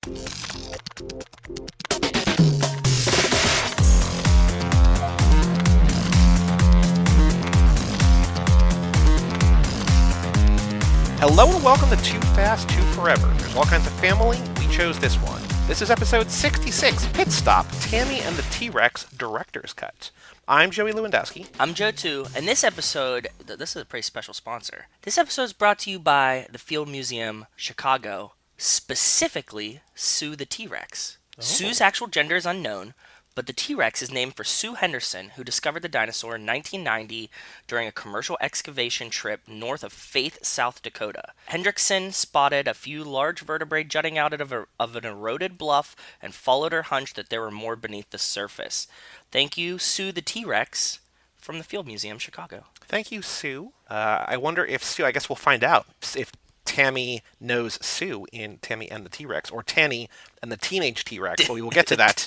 Hello and welcome to Too Fast, Too Forever. There's all kinds of family. We chose this one. This is episode 66, Pit Stop, Tammy and the T-Rex Director's Cut. I'm Joey Lewandowski. I'm Joe too, and this episode, this is a pretty special sponsor. This episode is brought to you by the Field Museum, Chicago, specifically Sue the T-Rex. Oh. Sue's actual gender is unknown, but the T-Rex is named for Sue Henderson, who discovered the dinosaur in 1990 during a commercial excavation trip north of Faith, South Dakota. Hendrickson spotted a few large vertebrae jutting out of an eroded bluff and followed her hunch that there were more beneath the surface. Thank you, Sue the T-Rex, from the Field Museum, Chicago. Thank you, Sue. I wonder if Sue, I guess we'll find out if Tammy knows Sue in Tammy and the T-Rex, or Tammy and the Teenage T-Rex, but we will get to that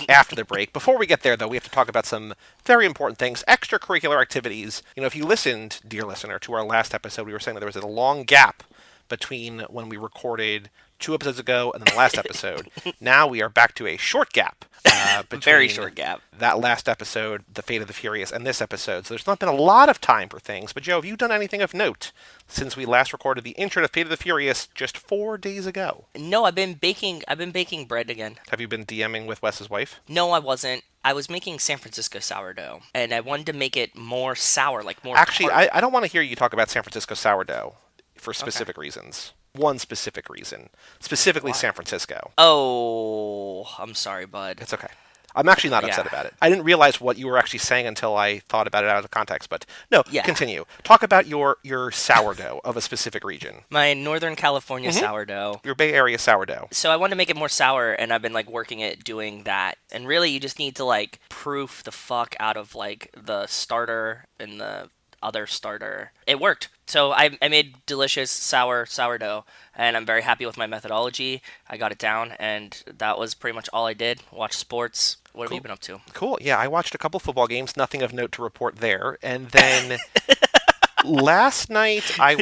after the break. Before we get there, though, we have to talk about some very important things, extracurricular activities. You know, if you listened, dear listener, to our last episode, we were saying that there was a long gap between when we recorded 2 episodes ago and then the last episode. Now we are back to a short gap. Very short gap. That last episode, The Fate of the Furious, and this episode. So there's not been a lot of time for things. But Joe, have you done anything of note since we last recorded the intro to Fate of the Furious just 4 days ago? No, I've been baking bread again. Have you been DMing with Wes's wife? No, I wasn't. I was making San Francisco sourdough, and I wanted to make it more sour, like more Actually, tart. I don't want to hear you talk about San Francisco sourdough for specific reasons. One specific reason. Specifically San Francisco. Oh, I'm sorry, bud. It's okay. I'm actually not upset about it. I didn't realize what you were actually saying until I thought about it out of context, but no, continue. Talk about your sourdough of a specific region. My Northern California sourdough. Your Bay Area sourdough. So I wanted to make it more sour, and I've been working at doing that. And really, you just need to proof the fuck out of the starter and the other starter. It worked. So I made delicious sourdough, and I'm very happy with my methodology. I got it down, and that was pretty much all I did. Watch sports. What have you been up to? Cool. Yeah, I watched a couple football games. Nothing of note to report there. And then last night I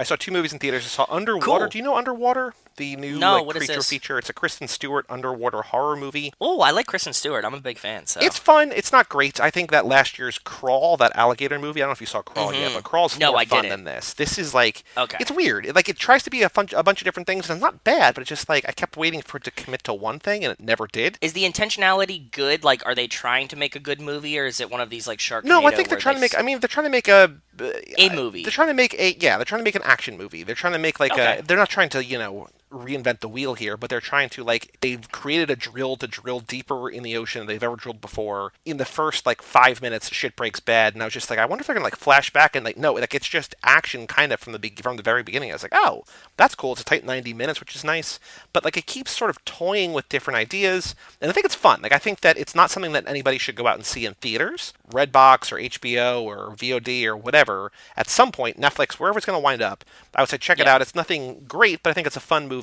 saw 2 movies in theaters. I saw Underwater. Cool. Do you know Underwater? The new creature feature. It's a Kristen Stewart underwater horror movie. Oh, I like Kristen Stewart. I'm a big fan. So it's fun. It's not great. I think that last year's Crawl, that alligator movie, I don't know if you saw Crawl yet, but Crawl's more fun than this. This is it's weird. It tries to be a bunch of different things, and it's not bad, but it's just I kept waiting for it to commit to one thing, and it never did. Is the intentionality good? Are they trying to make a good movie, or is it one of these Sharknado? No, I think they're trying to make. They're trying to make a movie. They're trying to make they're trying to make an action movie. They're trying to make they're not trying to reinvent the wheel here, but they're trying to they've created a drill to drill deeper in the ocean than they've ever drilled before. In the first 5 minutes, shit breaks bad, and I was just I wonder if they're gonna flash back and no, it's just action kind of from the very beginning. I was oh, that's cool. It's a tight 90 minutes, which is nice, but it keeps sort of toying with different ideas, and I think it's fun. I think that it's not something that anybody should go out and see in theaters, Redbox or HBO or VOD or whatever. At some point, Netflix, wherever it's gonna wind up, I would say check it out. It's nothing great, but I think it's a fun movie.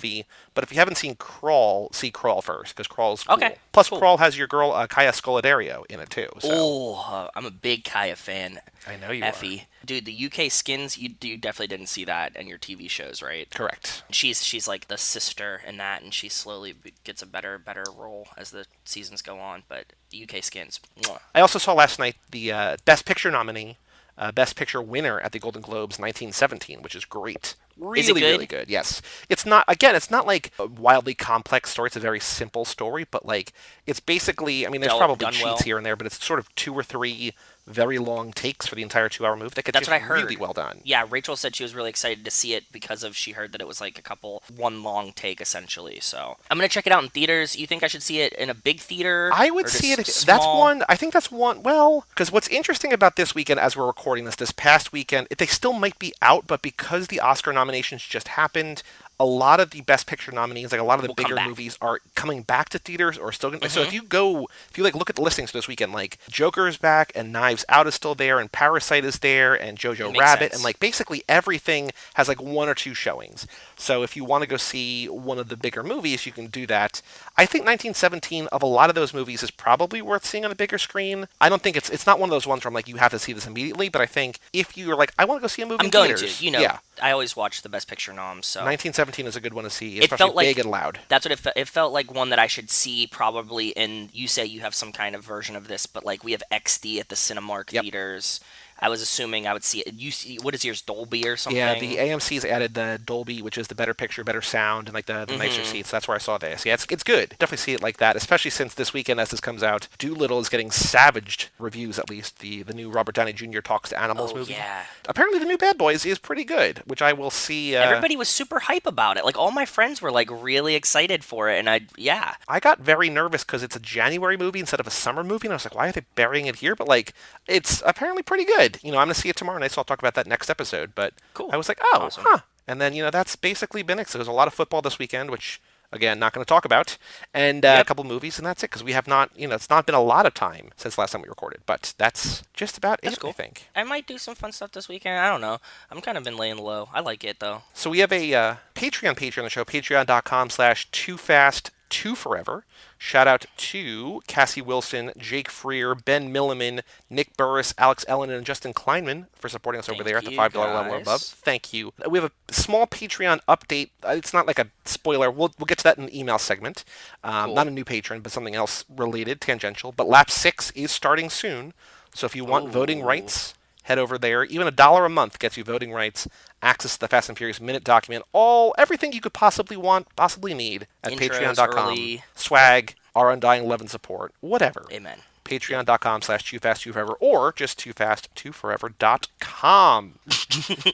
But if you haven't seen Crawl, see Crawl first, because Crawl's cool. Okay. Plus, cool. Crawl has your girl Kaya Scodelario in it too. So. Oh, I'm a big Kaya fan. I know you Effie. Are. Dude, the UK Skins, you definitely didn't see that in your TV shows, right? Correct. She's the sister in that, and she slowly gets a better role as the seasons go on. But the UK Skins. Mwah. I also saw last night the Best Picture nominee, Best Picture winner at the Golden Globes 1917, which is great. Really good. Yes. It's not a wildly complex story. It's a very simple story, but it's basically, there's probably cheats here and there, but it's sort of 2 or 3 very long takes for the entire 2-hour movie. That's what I heard. Really well done. Yeah, Rachel said she was really excited to see it because she heard that it was one long take essentially. So I'm gonna check it out in theaters. You think I should see it in a big theater? I would see it. Small? I think that's one. Well, because what's interesting about this weekend, as we're recording this past weekend, they still might be out, but because the Oscar nominations just happened, a lot of the Best Picture nominees, a lot of the bigger movies, are coming back to theaters or still. So if you look at the listings for this weekend, Joker is back and Knives Out is still there and Parasite is there and Jojo Rabbit and basically everything has 1 or 2 showings. So if you want to go see one of the bigger movies, you can do that. I think 1917 of a lot of those movies is probably worth seeing on a bigger screen. I don't think it's not one of those ones where I'm like, you have to see this immediately, but I think if you're like, I want to go see a movie I'm in going theaters, to. You know, yeah, I always watch the Best Picture noms, so 1917 is a good one to see, it especially felt like big and loud. that's what it felt like. One that I should see probably. And you say you have some kind of version of this, but like we have XD at the Cinemark Yep. theaters. I was assuming I would see it. You see, what is yours, Dolby or something? Yeah, the AMC's added the Dolby, which is the better picture, better sound, and like the nicer seats. That's where I saw this. Yeah, it's good. Definitely see it like that, especially since this weekend, as this comes out, Doolittle is getting savaged reviews, at least. The new Robert Downey Jr. Talks to Animals movie. Yeah. Apparently the new Bad Boys is pretty good, which I will see. Everybody was super hype about it. Like all my friends were like really excited for it, and I got very nervous because it's a January movie instead of a summer movie, and I was like, why are they burying it here? But like, it's apparently pretty good. I'm going to see it tomorrow night, so I'll talk about that next episode. But Cool. I was like, oh, Awesome. huh. And then, that's basically been it. So there's a lot of football this weekend, which, again, not going to talk about, and a couple movies, and that's it, because we have not, it's not been a lot of time since last time we recorded. But that's just about That's it, cool. I think. I might do some fun stuff this weekend. I don't know. I'm kind of been laying low. I like it though. So we have a Patreon page on the show, patreon.com/2fast2forever. Shout out to Cassie Wilson, Jake Freer, Ben Milliman, Nick Burris, Alex Ellen, and Justin Kleinman for supporting us over there at the $5 level or above. Thank you. We have a small Patreon update. It's not like a spoiler. We'll get to that in the email segment. Cool. Not a new patron, but something else related, tangential. But Lap 6 is starting soon. So if you want voting rights, head over there. Even $1 a month gets you voting rights, access to the Fast and Furious Minute document, everything you could possibly want, possibly need at Intros, patreon.com. early. Swag, our undying love and support, whatever. Amen. Patreon.com/2fast2forever or just 2fast2forever.com.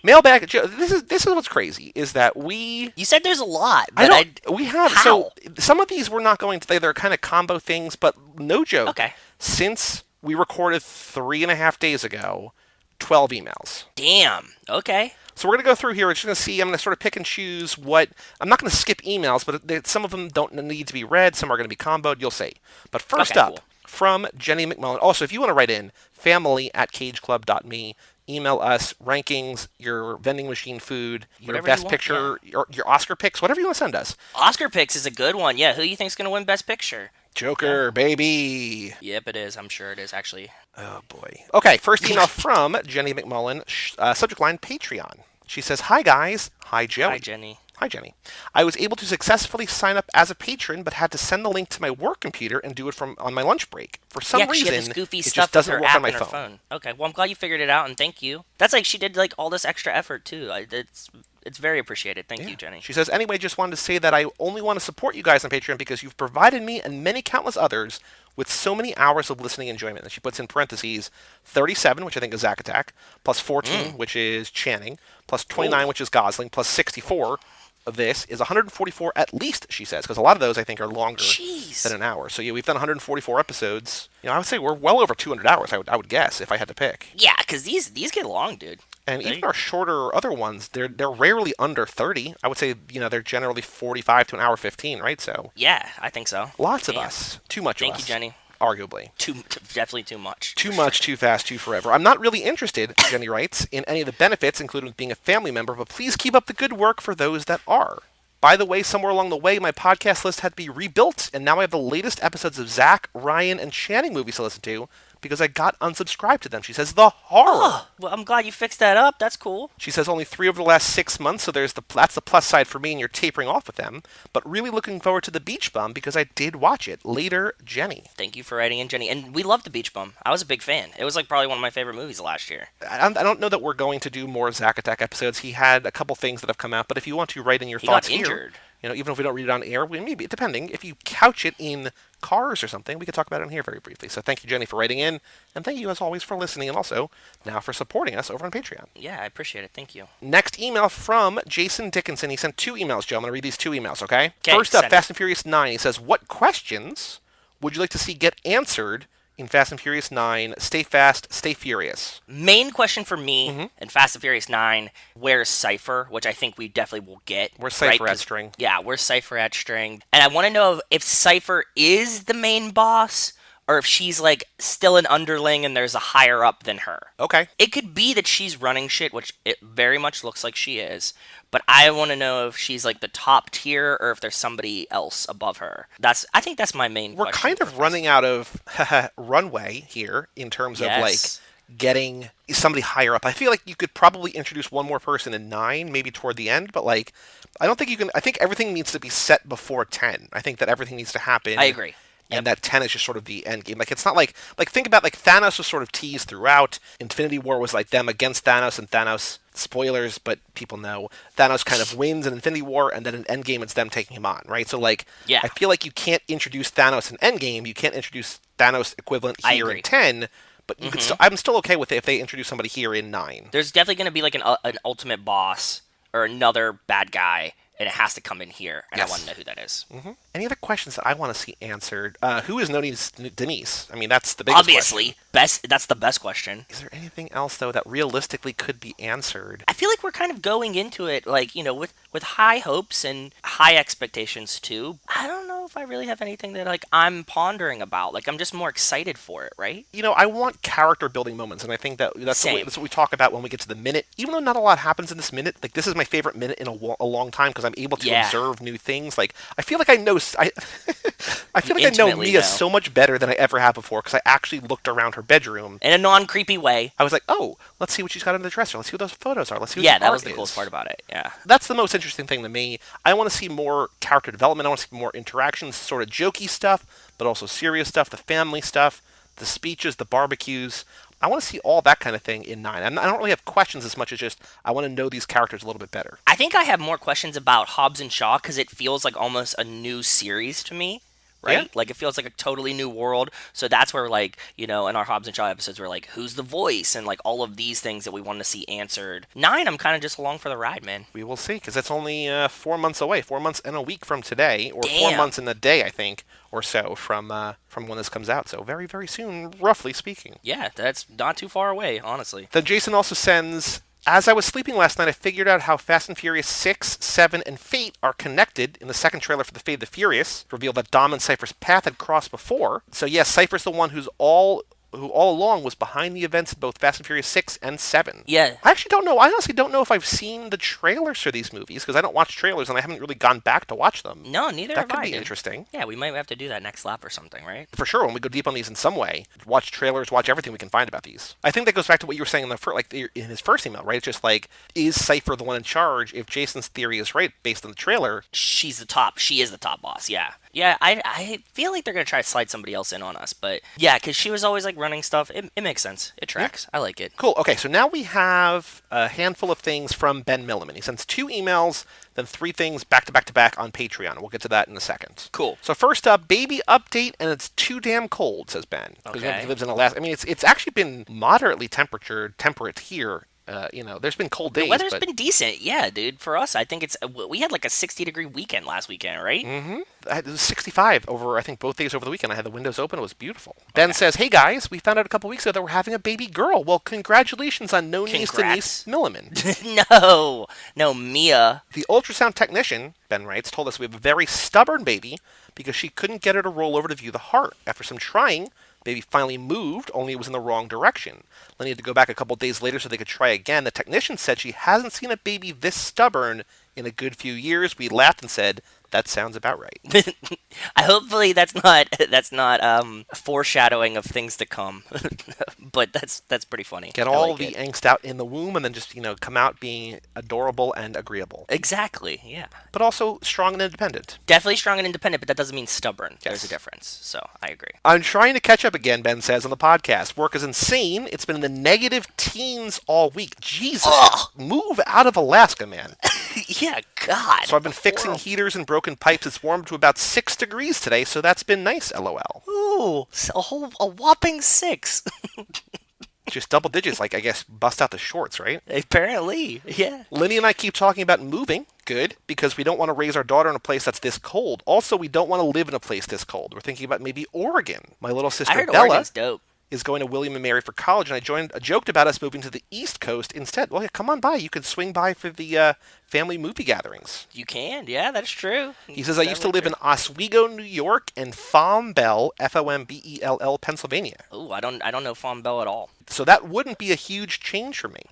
Mailbag. This is what's crazy is that we. You said there's a lot, but we have. How? So some of these we're not going to. They're kind of combo things, but no joke. Okay. Since we recorded 3.5 days ago, 12 emails. Damn. Okay. So we're going to go through here. We're just going to see. I'm going to sort of pick and choose what. I'm not going to skip emails, but some of them don't need to be read. Some are going to be comboed. You'll see. But first up, from Jenny McMullen. Also, if you want to write in, family@cageclub.me. Email us rankings, your vending machine food, your Whatever best you want, picture, your Oscar picks, whatever you want to send us. Oscar picks is a good one. Yeah. Who do you think's gonna win Best Picture? Joker, baby. Yep, it is. I'm sure it is actually. Oh, boy. Okay, first email from Jenny McMullen. Subject line, Patreon. She says, hi, guys. Hi, Joey. Hi, Jenny. Hi, Jenny. I was able to successfully sign up as a patron, but had to send the link to my work computer and do it on my lunch break. For some reason, she had this goofy it stuff just doesn't with her work app on my and her phone. Okay, well, I'm glad you figured it out, and thank you. That's like she did like all this extra effort too. It's very appreciated. Thank you, Jenny. She says, anyway, just wanted to say that I only want to support you guys on Patreon because you've provided me and many countless others with so many hours of listening enjoyment. And she puts in parentheses 37, which I think is Zack Attack, plus 14, which is Channing, plus 29, which is Gosling, plus 64 of this is 144 at least, she says, because a lot of those I think are longer than an hour. So yeah, we've done 144 episodes. I would say we're well over 200 hours. I would guess if I had to pick. Yeah, because these get long, dude. And even our shorter other ones, they're rarely under 30. I would say they're generally 45 to an hour 15, right? So yeah, I think so. Lots of us, too much of us. Thank you, Jenny. Arguably. Definitely too much. Too much, too fast, too forever. I'm not really interested, Jenny writes, in any of the benefits, including being a family member, but please keep up the good work for those that are. By the way, somewhere along the way, my podcast list had to be rebuilt, and now I have the latest episodes of Zach, Ryan, and Channing movies to listen to because I got unsubscribed to them. She says, the horror. Oh, well, I'm glad you fixed that up. That's cool. She says only 3 over the last 6 months, so that's the plus side for me, and you're tapering off with them. But really looking forward to The Beach Bum because I did watch it. Later, Jenny. Thank you for writing in, Jenny. And we loved The Beach Bum. I was a big fan. It was like probably one of my favorite movies last year. I don't know that we're going to do more Zack Attack episodes. He had a couple things that have come out, but if you want to write in your thoughts got injured. here, even if we don't read it on air, maybe, depending, if you couch it in Cars or something, we could talk about it on here very briefly. So thank you, Jenny, for writing in, and thank you, as always, for listening, and also now for supporting us over on Patreon. Yeah, I appreciate it. Thank you. Next email from Jason Dickinson. He sent 2 emails, Joe. I'm going to read these 2 emails, okay? Okay, First up, Fast and Furious 9. He says, what questions would you like to see get answered in Fast and Furious 9, Stay Fast, Stay Furious? Main question for me in Fast and Furious 9, where's Cypher? Which I think we definitely will get. Where's Cypher at String? Yeah, where's Cypher at String? And I want to know if Cypher is the main boss, or if she's like still an underling and there's a higher up than her. Okay. It could be that she's running shit, which it very much looks like she is. But I want to know if she's like the top tier or if there's somebody else above her. I think that's my main We're question. kind of running out of runway here in terms of like getting somebody higher up. I feel like you could probably introduce one more person in 9, maybe toward the end, but like I don't think you can. I think everything needs to be set before 10. I think that everything needs to happen. I agree. And that 10 is just sort of the end game. Like, it's not like think about, like, Thanos was sort of teased throughout. Infinity War was, like, them against Thanos, and Thanos, spoilers, but people know, Thanos kind of wins in Infinity War, and then in Endgame, it's them taking him on, right? So, like, I feel like you can't introduce Thanos in Endgame. You can't introduce Thanos equivalent here in 10, but you could still, I'm still okay with it if they introduce somebody here in 9. There's definitely going to be, like, an ultimate boss or another bad guy, and it has to come in here, and I want to know who that is. Any other questions that I want to see answered? Who is Denise? I mean, that's the biggest Obviously. question. That's the best question. Is there anything else, though, that realistically could be answered? I feel like we're kind of going into it, like, you know, with high hopes and high expectations, too. I don't know if I really have anything that, like, I'm pondering about. Like, I'm just more excited for it, right? You know, I want character-building moments, and I think that's what we talk about when we get to the minute. Even though not a lot happens in this minute, like, this is my favorite minute in a long time, because I'm able to observe new things. Like, I feel like I know... I feel like I know Mia so much better than I ever have before, because I actually looked around her bedroom. In a non-creepy way. I was like, oh, let's see what she's got in the dresser. Let's see what those photos are. Let's see what that was the coolest part about it, That's the most interesting thing to me. I want to see more character development. I want to see more interactions, sort of jokey stuff, but also serious stuff, the family stuff, the speeches, the barbecues. I want to see all that kind of thing in 9. I don't really have questions as much as just I want to know these characters a little bit better. I think I have more questions about Hobbs and Shaw because it feels like almost a new series to me. Right? Yeah. Like, it feels like a totally new world. So that's where, like, you know, in our Hobbs and Shaw episodes, we're like, who's the voice? And, like, all of these things that we want to see answered. 9, I'm kind of just along for the ride, man. We will see, because it's only 4 months away. 4 months and a week from today. Or 4 months and a day, I think, or so, from when this comes out. So very, very soon, roughly speaking. Yeah, that's not too far away, honestly. Then Jason also sends... As I was sleeping last night, I figured out how Fast and Furious 6, 7, and Fate are connected in the second trailer for The Fate of the Furious. It revealed that Dom and Cypher's path had crossed before. So yes, Cypher's the one who all along was behind the events of both Fast and Furious 6 and 7. Yeah. I actually don't know. I honestly don't know if I've seen the trailers for these movies, because I don't watch trailers and I haven't really gone back to watch them. No, neither have I. That could be interesting. Yeah, we might have to do that next lap or something, right? For sure, when we go deep on these in some way. Watch trailers, watch everything we can find about these. I think that goes back to what you were saying in his first email, right? It's just like, is Cypher the one in charge? If Jason's theory is right, based on the trailer... She's the top. She is the top boss, yeah. Yeah, I feel like they're going to try to slide somebody else in on us, but yeah, because she was always like running stuff. It makes sense. It tracks. Yeah. I like it. Cool. Okay, so now we have a handful of things from Ben Milliman. He sends 2 emails, then 3 things back to back to back on Patreon. We'll get to that in a second. Cool. So first up, baby update, and it's too damn cold, says Ben. Okay. He lives in Alaska. I mean, it's actually been moderately temperate here. You know, there's been cold days. The weather's been decent, yeah, dude. For us, I think we had like a 60-degree weekend last weekend, right? Mm-hmm. It was 65 over, I think, both days over the weekend. I had the windows open. It was beautiful. Ben says, hey, guys, we found out a couple weeks ago that we're having a baby girl. Well, congratulations on Denise Milliman. No, Mia. The ultrasound technician, Ben writes, told us we have a very stubborn baby because she couldn't get her to roll over to view the heart. After some trying, baby finally moved, only it was in the wrong direction. They needed to go back a couple days later so they could try again. The technician said she hasn't seen a baby this stubborn in a good few years. We laughed and said, that sounds about right. Hopefully that's not foreshadowing of things to come. But that's pretty funny. Get all the angst out in the womb and then just, come out being adorable and agreeable. Exactly, yeah. But also strong and independent. Definitely strong and independent, but that doesn't mean stubborn. Yes. There's a difference. So I agree. I'm trying to catch up again, Ben says on the podcast. Work is insane. It's been in the negative teens all week. Jesus. Ugh. Move out of Alaska, man. Yeah, God. So I've been fixing heaters and broken pipes. It's warmed to about 6 degrees today, so that's been nice, LOL. Ooh, a whopping 6. Just double digits, like, I guess, bust out the shorts, right? Apparently, yeah. Lenny and I keep talking about moving. Good, because we don't want to raise our daughter in a place that's this cold. Also, we don't want to live in a place this cold. We're thinking about maybe Oregon. My little sister, I heard Bella... Oregon's dope. is going to William and Mary for college, and I joked about us moving to the East Coast instead. Well, yeah, come on by. You could swing by for the family movie gatherings. You can, yeah, that's true. He says, I used to live in Oswego, New York, and Fombell, Fombell, Pennsylvania. Ooh, I don't know Fombell at all. So that wouldn't be a huge change for me.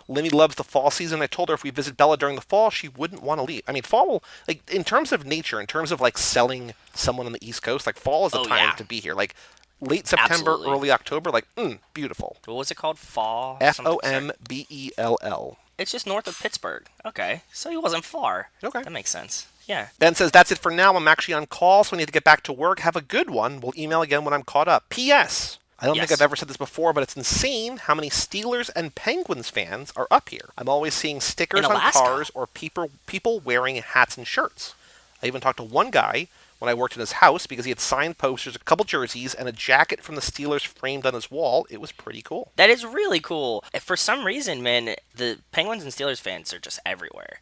Linny loves the fall season. I told her if we visit Bella during the fall, she wouldn't want to leave. I mean, fall, like, in terms of nature, in terms of, like, selling someone on the East Coast, like, fall is the time to be here. Like, late September, Absolutely. early October, like, beautiful. What was it called? Fall? Fombell. It's just north of Pittsburgh. Okay, so he wasn't far. Okay. That makes sense. Yeah. Ben says, that's it for now. I'm actually on call, so I need to get back to work. Have a good one. We'll email again when I'm caught up. P.S. I don't think I've ever said this before, but it's insane how many Steelers and Penguins fans are up here. I'm always seeing stickers on cars or people wearing hats and shirts. I even talked to one guy when I worked in his house because he had signed posters, a couple jerseys, and a jacket from the Steelers framed on his wall. It was pretty cool. That is really cool. For some reason, man, the Penguins and Steelers fans are just everywhere.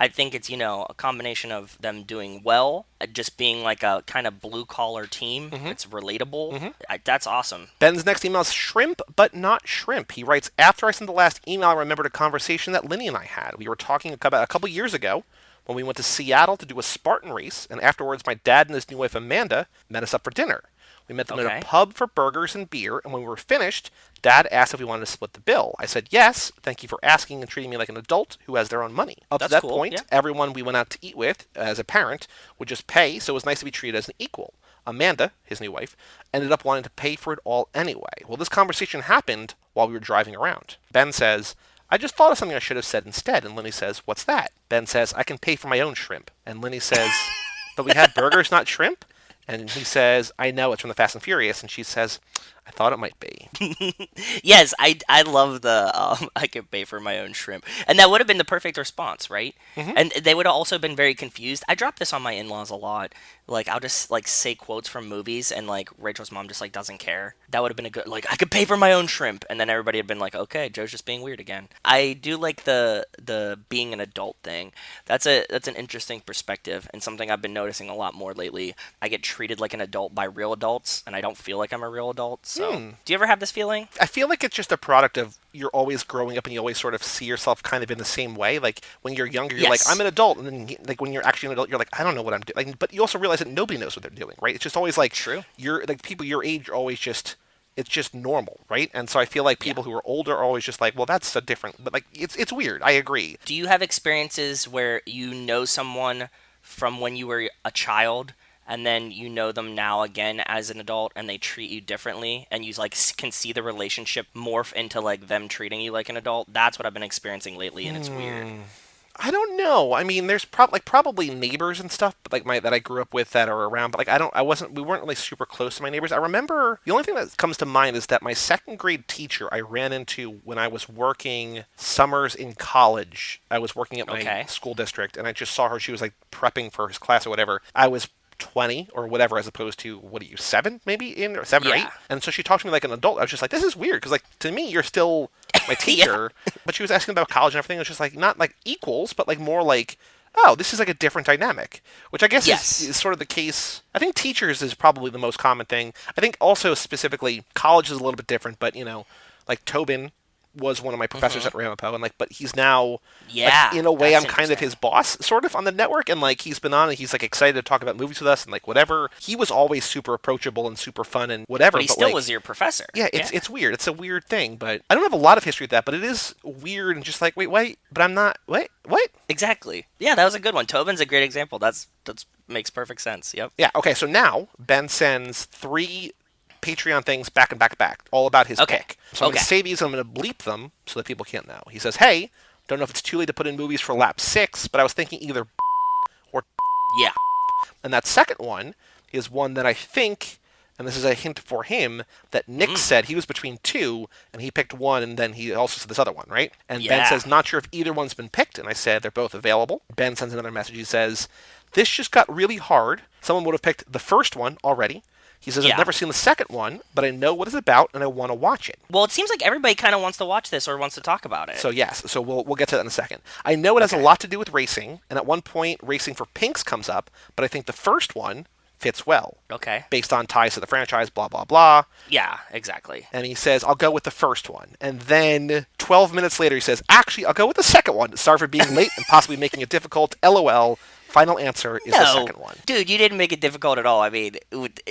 I think it's, a combination of them doing well, just being like a kind of blue-collar team. Mm-hmm. It's relatable. Mm-hmm. That's awesome. Ben's next email is shrimp, but not shrimp. He writes, after I sent the last email, I remembered a conversation that Linny and I had. We were talking about a couple years ago when we went to Seattle to do a Spartan race, and afterwards my dad and his new wife Amanda met us up for dinner. We met them at a pub for burgers and beer, and when we were finished, Dad asked if we wanted to split the bill. I said yes, thank you for asking and treating me like an adult who has their own money. Up to that point, everyone we went out to eat with, as a parent, would just pay, so it was nice to be treated as an equal. Amanda, his new wife, ended up wanting to pay for it all anyway. Well, this conversation happened while we were driving around. Ben says, I just thought of something I should have said instead, and Linny says, what's that? Ben says, I can pay for my own shrimp. And Linny says, but we had burgers, not shrimp? And he says, I know, it's from the Fast and Furious. And she says, I thought it might be. Yes, I love the I could pay for my own shrimp. And that would have been the perfect response, right? Mm-hmm. And they would have also been very confused. I drop this on my in-laws a lot. Like, I'll just, like, say quotes from movies, and, like, Rachel's mom just, like, doesn't care. That would have been a good, like, I could pay for my own shrimp. And then everybody had been like, okay, Joe's just being weird again. I do like the being an adult thing. That's an interesting perspective, and something I've been noticing a lot more lately. I get treated like an adult by real adults, and I don't feel like I'm a real adult. So, do you ever have this feeling? I feel like it's just a product of you're always growing up and you always sort of see yourself kind of in the same way. Like, when you're younger, you're like, I'm an adult. And then, like, when you're actually an adult, you're like, I don't know what I'm doing. Like, but you also realize that nobody knows what they're doing, right? It's just always like, you're like, people your age are always just, it's just normal, right? And so I feel like people who are older are always just like, well, that's a different, but like, it's weird. I agree. Do you have experiences where you know someone from when you were a child, and then you know them now again as an adult, and they treat you differently, and you like can see the relationship morph into like them treating you like an adult? That's what I've been experiencing lately, and it's weird. I don't know. I mean, there's probably neighbors and stuff, but like that I grew up with that are around. But like we weren't really super close to my neighbors. I remember the only thing that comes to mind is that my second grade teacher I ran into when I was working summers in college. I was working at my school district, and I just saw her. She was like prepping for his class or whatever. I was 20 or whatever, as opposed to, what are you, 7 maybe, or 7 or 8? And so she talked to me like an adult. I was just like, this is weird, because like to me you're still my teacher. But she was asking about college and everything. It was just like not like equals, but like more like, oh, this is like a different dynamic, which I guess is sort of the case. I think teachers is probably the most common thing. I think also specifically college is a little bit different, but like Tobin was one of my professors at Ramapo, and like, but he's now, like, in a way, I'm kind of his boss, sort of, on the network, and like, he's been on, and he's like excited to talk about movies with us, and like whatever. He was always super approachable and super fun and whatever. But he still was your professor. Yeah, it's weird. It's a weird thing, but I don't have a lot of history with that, but it is weird and just like, wait, but I'm not. What? Exactly. Yeah, that was a good one. Tobin's a great example. That's makes perfect sense. Yep. Yeah. Okay. So now Ben sends 3 Patreon things back and back, all about his pick. So I'm going to say these, and I'm going to bleep them so that people can't know. He says, hey, don't know if it's too late to put in movies for lap 6, but I was thinking either or. Yeah. And that second one is one that I think, and this is a hint for him, that Nick said he was between 2, and he picked 1, and then he also said this other one, right? And Ben says, not sure if either one's been picked, and I said they're both available. Ben sends another message. He says, this just got really hard. Someone would have picked the first one already. He says, I've never seen the second one, but I know what it's about, and I want to watch it. Well, it seems like everybody kind of wants to watch this or wants to talk about it. So, yes. So, we'll get to that in a second. I know it has a lot to do with racing, and at one point, racing for Pinks comes up, but I think the first one fits well. Okay. Based on ties to the franchise, blah, blah, blah. Yeah, exactly. And he says, I'll go with the first one. And then 12 minutes later, he says, actually, I'll go with the second one. Sorry for being late and possibly making it difficult. LOL. Final answer is the second one. Dude, you didn't make it difficult at all. I mean,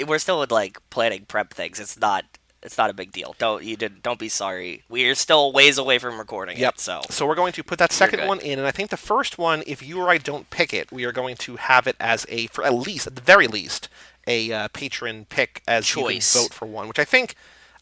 we're still with like planning prep things. It's not a big deal. Don't be sorry. We're still ways away from recording it. So we're going to put that second one in, and I think the first one, if you or I don't pick it, we are going to have it as at the very least, a patron pick as choice. You can vote for one, which I think.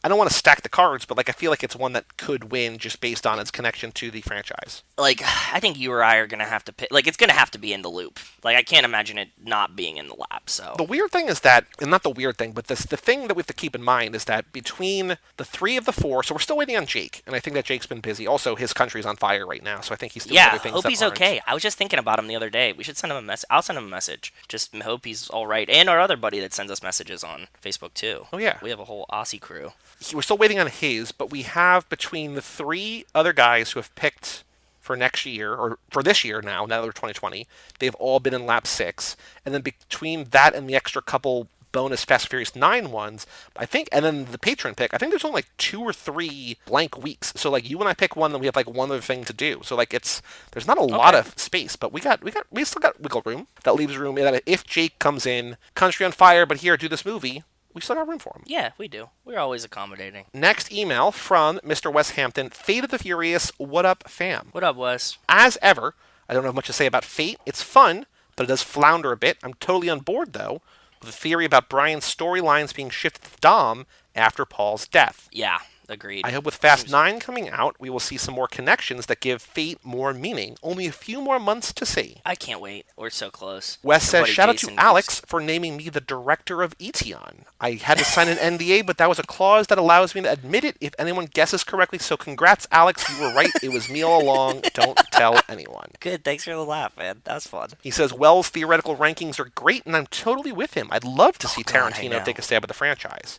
I don't want to stack the cards, but I feel like it's one that could win just based on its connection to the franchise. I think you or I are gonna have to pick. It's gonna have to be in the loop. I can't imagine it not being in the lab. So the weird thing is that, and not the weird thing, but the thing that we have to keep in mind is that between the 3 of the 4, so we're still waiting on Jake, and I think that Jake's been busy. Also, his country's on fire right now, so I think he's doing other things. Hope he's okay. I was just thinking about him the other day. We should send him a message. I'll send him a message. Just hope he's all right. And our other buddy that sends us messages on Facebook too. Oh yeah, we have a whole Aussie crew. We're still waiting on his, but we have between the 3 other guys who have picked for next year, or for this year now that they're 2020, they've all been in lap 6. And then between that and the extra couple bonus Fast and Furious 9 ones, I think, and then the patron pick, I think there's only 2 or 3 blank weeks. So you and I pick one, then we have one other thing to do. So there's not a lot of space, but we still got wiggle room. That leaves room that if Jake comes in, country on fire, but here, do this movie, we still got room for him. Yeah, we do. We're always accommodating. Next email from Mr. Wes Hampton. Fate of the Furious, what up, fam? What up, Wes? As ever, I don't have much to say about Fate. It's fun, but it does flounder a bit. I'm totally on board, though, with the theory about Brian's storylines being shifted to Dom after Paul's death. Yeah. Agreed. I hope with Fast 9 coming out, we will see some more connections that give Fate more meaning. Only a few more months to see. I can't wait. We're so close. Wes says, shout out to Alex for naming me the director of Eteon. I had to sign an NDA, but that was a clause that allows me to admit it if anyone guesses correctly. So congrats, Alex. You were right. It was me all along. Don't tell anyone. Good. Thanks for the laugh, man. That was fun. He says, Wells' theoretical rankings are great, and I'm totally with him. I'd love to see Tarantino take a stab at the franchise.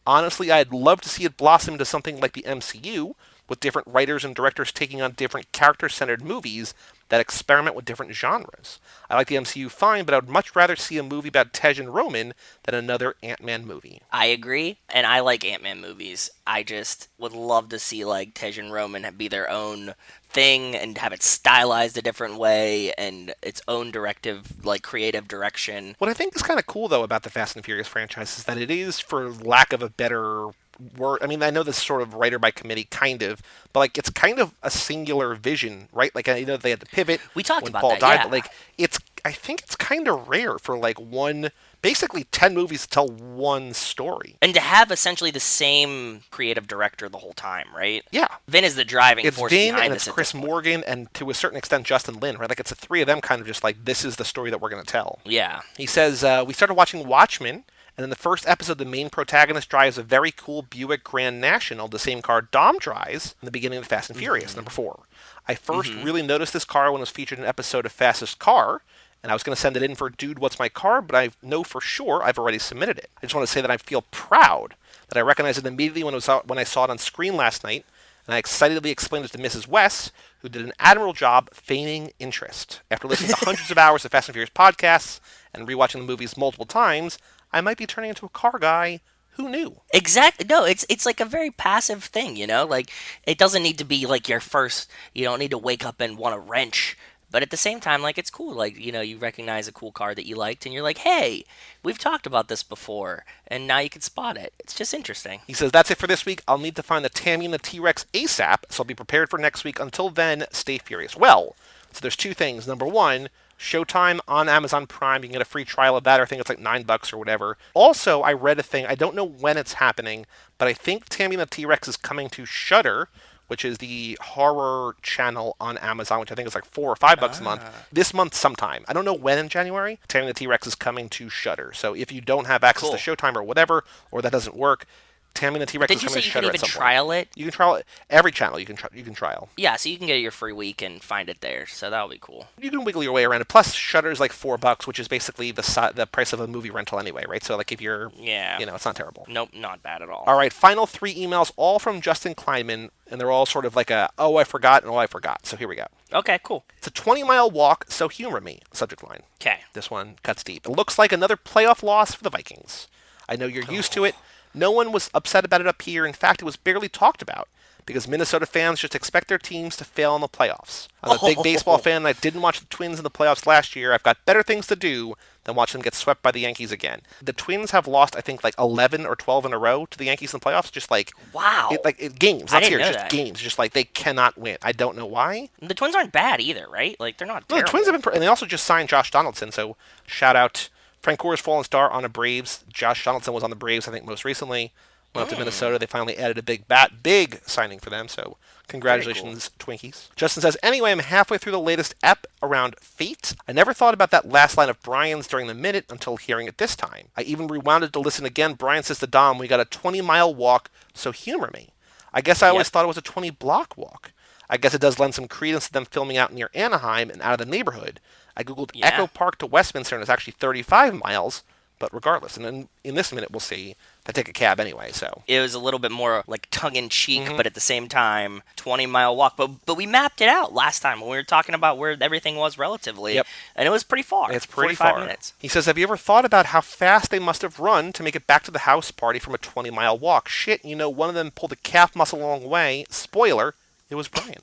Honestly, I'd love to see it blossom into something like the MCU, with different writers and directors taking on different character-centered movies that experiment with different genres. I like the MCU fine, but I would much rather see a movie about Tej and Roman than another Ant-Man movie. I agree, and I like Ant-Man movies. I just would love to see Tej and Roman be their own thing and have it stylized a different way and its own creative direction. What I think is kind of cool, though, about the Fast and Furious franchise is that it is, for lack of a better word, I mean, I know this is sort of writer by committee, kind of, but it's kind of a singular vision, right? I know they had to pivot. We talked when about Paul that, died, yeah. But I think it's kind of rare for basically 10 movies to tell one story. And to have essentially the same creative director the whole time, right? Yeah. Vin is the driving force Vin, behind and it's Chris Morgan, and to a certain extent Justin Lin, right? It's the 3 of them kind of just this is the story that we're going to tell. Yeah. He says, we started watching Watchmen, and in the first episode, the main protagonist drives a very cool Buick Grand National, the same car Dom drives in the beginning of Fast and Furious, number 4. I first really noticed this car when it was featured in an episode of Fastest Car, and I was going to send it in for Dude, What's My Car, but I know for sure I've already submitted it. I just want to say that I feel proud that I recognized it immediately when I saw it on screen last night, and I excitedly explained it to Mrs. West, who did an admirable job feigning interest. After listening to hundreds of hours of Fast and Furious podcasts and rewatching the movies multiple times, I might be turning into a car guy. Who knew? Exactly. No, it's a very passive thing, it doesn't need to be your first, you don't need to wake up and want to wrench. But at the same time, it's cool. You recognize a cool car that you liked and you're like, hey, we've talked about this before. And now you can spot it. It's just interesting. He says, that's it for this week. I'll need to find the Tammy and the T-Rex ASAP, so I'll be prepared for next week. Until then, stay furious. Well, so there's 2 things. Number 1, Showtime on Amazon Prime. You can get a free trial of that. I think it's $9 or whatever. Also, I read a thing. I don't know when it's happening, but I think Tammy and the T-Rex is coming to Shudder, which is the horror channel on Amazon, which I think is $4 or $5 a month. This month sometime. I don't know when in January. Tammy and the T-Rex is coming to Shudder. So if you don't have access to Showtime or whatever, or that doesn't work, Tammy and the T-Rex is Did you coming say to you can Shudder even at some point. trial it? You can trial it. Every channel you can trial. Yeah, so you can get your free week and find it there. So that'll be cool. You can wiggle your way around it. Plus, Shudder is like $4, which is basically the price of a movie rental anyway, right? So like if you're, it's not terrible. Nope, not bad at all. All right, final 3 emails, all from Justin Kleinman, and they're all sort of like oh, I forgot, and oh, I forgot. So here we go. Okay, cool. It's a 20-mile walk, so humor me, subject line. Okay. This one cuts deep. It looks like another playoff loss for the Vikings. I know you're used to it. No one was upset about it up here. In fact, it was barely talked about because Minnesota fans just expect their teams to fail in the playoffs. I'm a big baseball fan, and I didn't watch the Twins in the playoffs last year. I've got better things to do than watch them get swept by the Yankees again. The Twins have lost, I think, like 11 or 12 in a row to the Yankees in the playoffs. Just like, wow. Games. I Not didn't series, know just that. games. Just like they cannot win. I don't know why. The Twins aren't bad either, right? Like, they're not No, terrible. the Twins have been, and they also just signed Josh Donaldson, so shout out Frank Core's fallen star on the Braves. Josh Donaldson was on the Braves, I think, most recently. Went up to Minnesota. They finally added a big signing for them, so congratulations, Twinkies. Justin says, anyway, I'm halfway through the latest ep around Fate. I never thought about that last line of Brian's during the minute until hearing it this time. I even rewound it to listen again. Brian says to Dom, we got a 20-mile walk, so humor me. I guess I always thought it was a 20-block walk. I guess it does lend some credence to them filming out near Anaheim and out of the neighborhood. I googled Echo Park to Westminster, and it's actually 35 miles, but regardless. And then in this minute, we'll see. I take a cab anyway, so. It was a little bit more like tongue-in-cheek, but at the same time, 20-mile walk. But we mapped it out last time when we were talking about where everything was relatively, and it was pretty far. It's pretty 45 far. minutes. He says, have you ever thought about how fast they must have run to make it back to the house party from a 20-mile walk? Shit, one of them pulled a calf muscle a long way. Spoiler, it was Brian.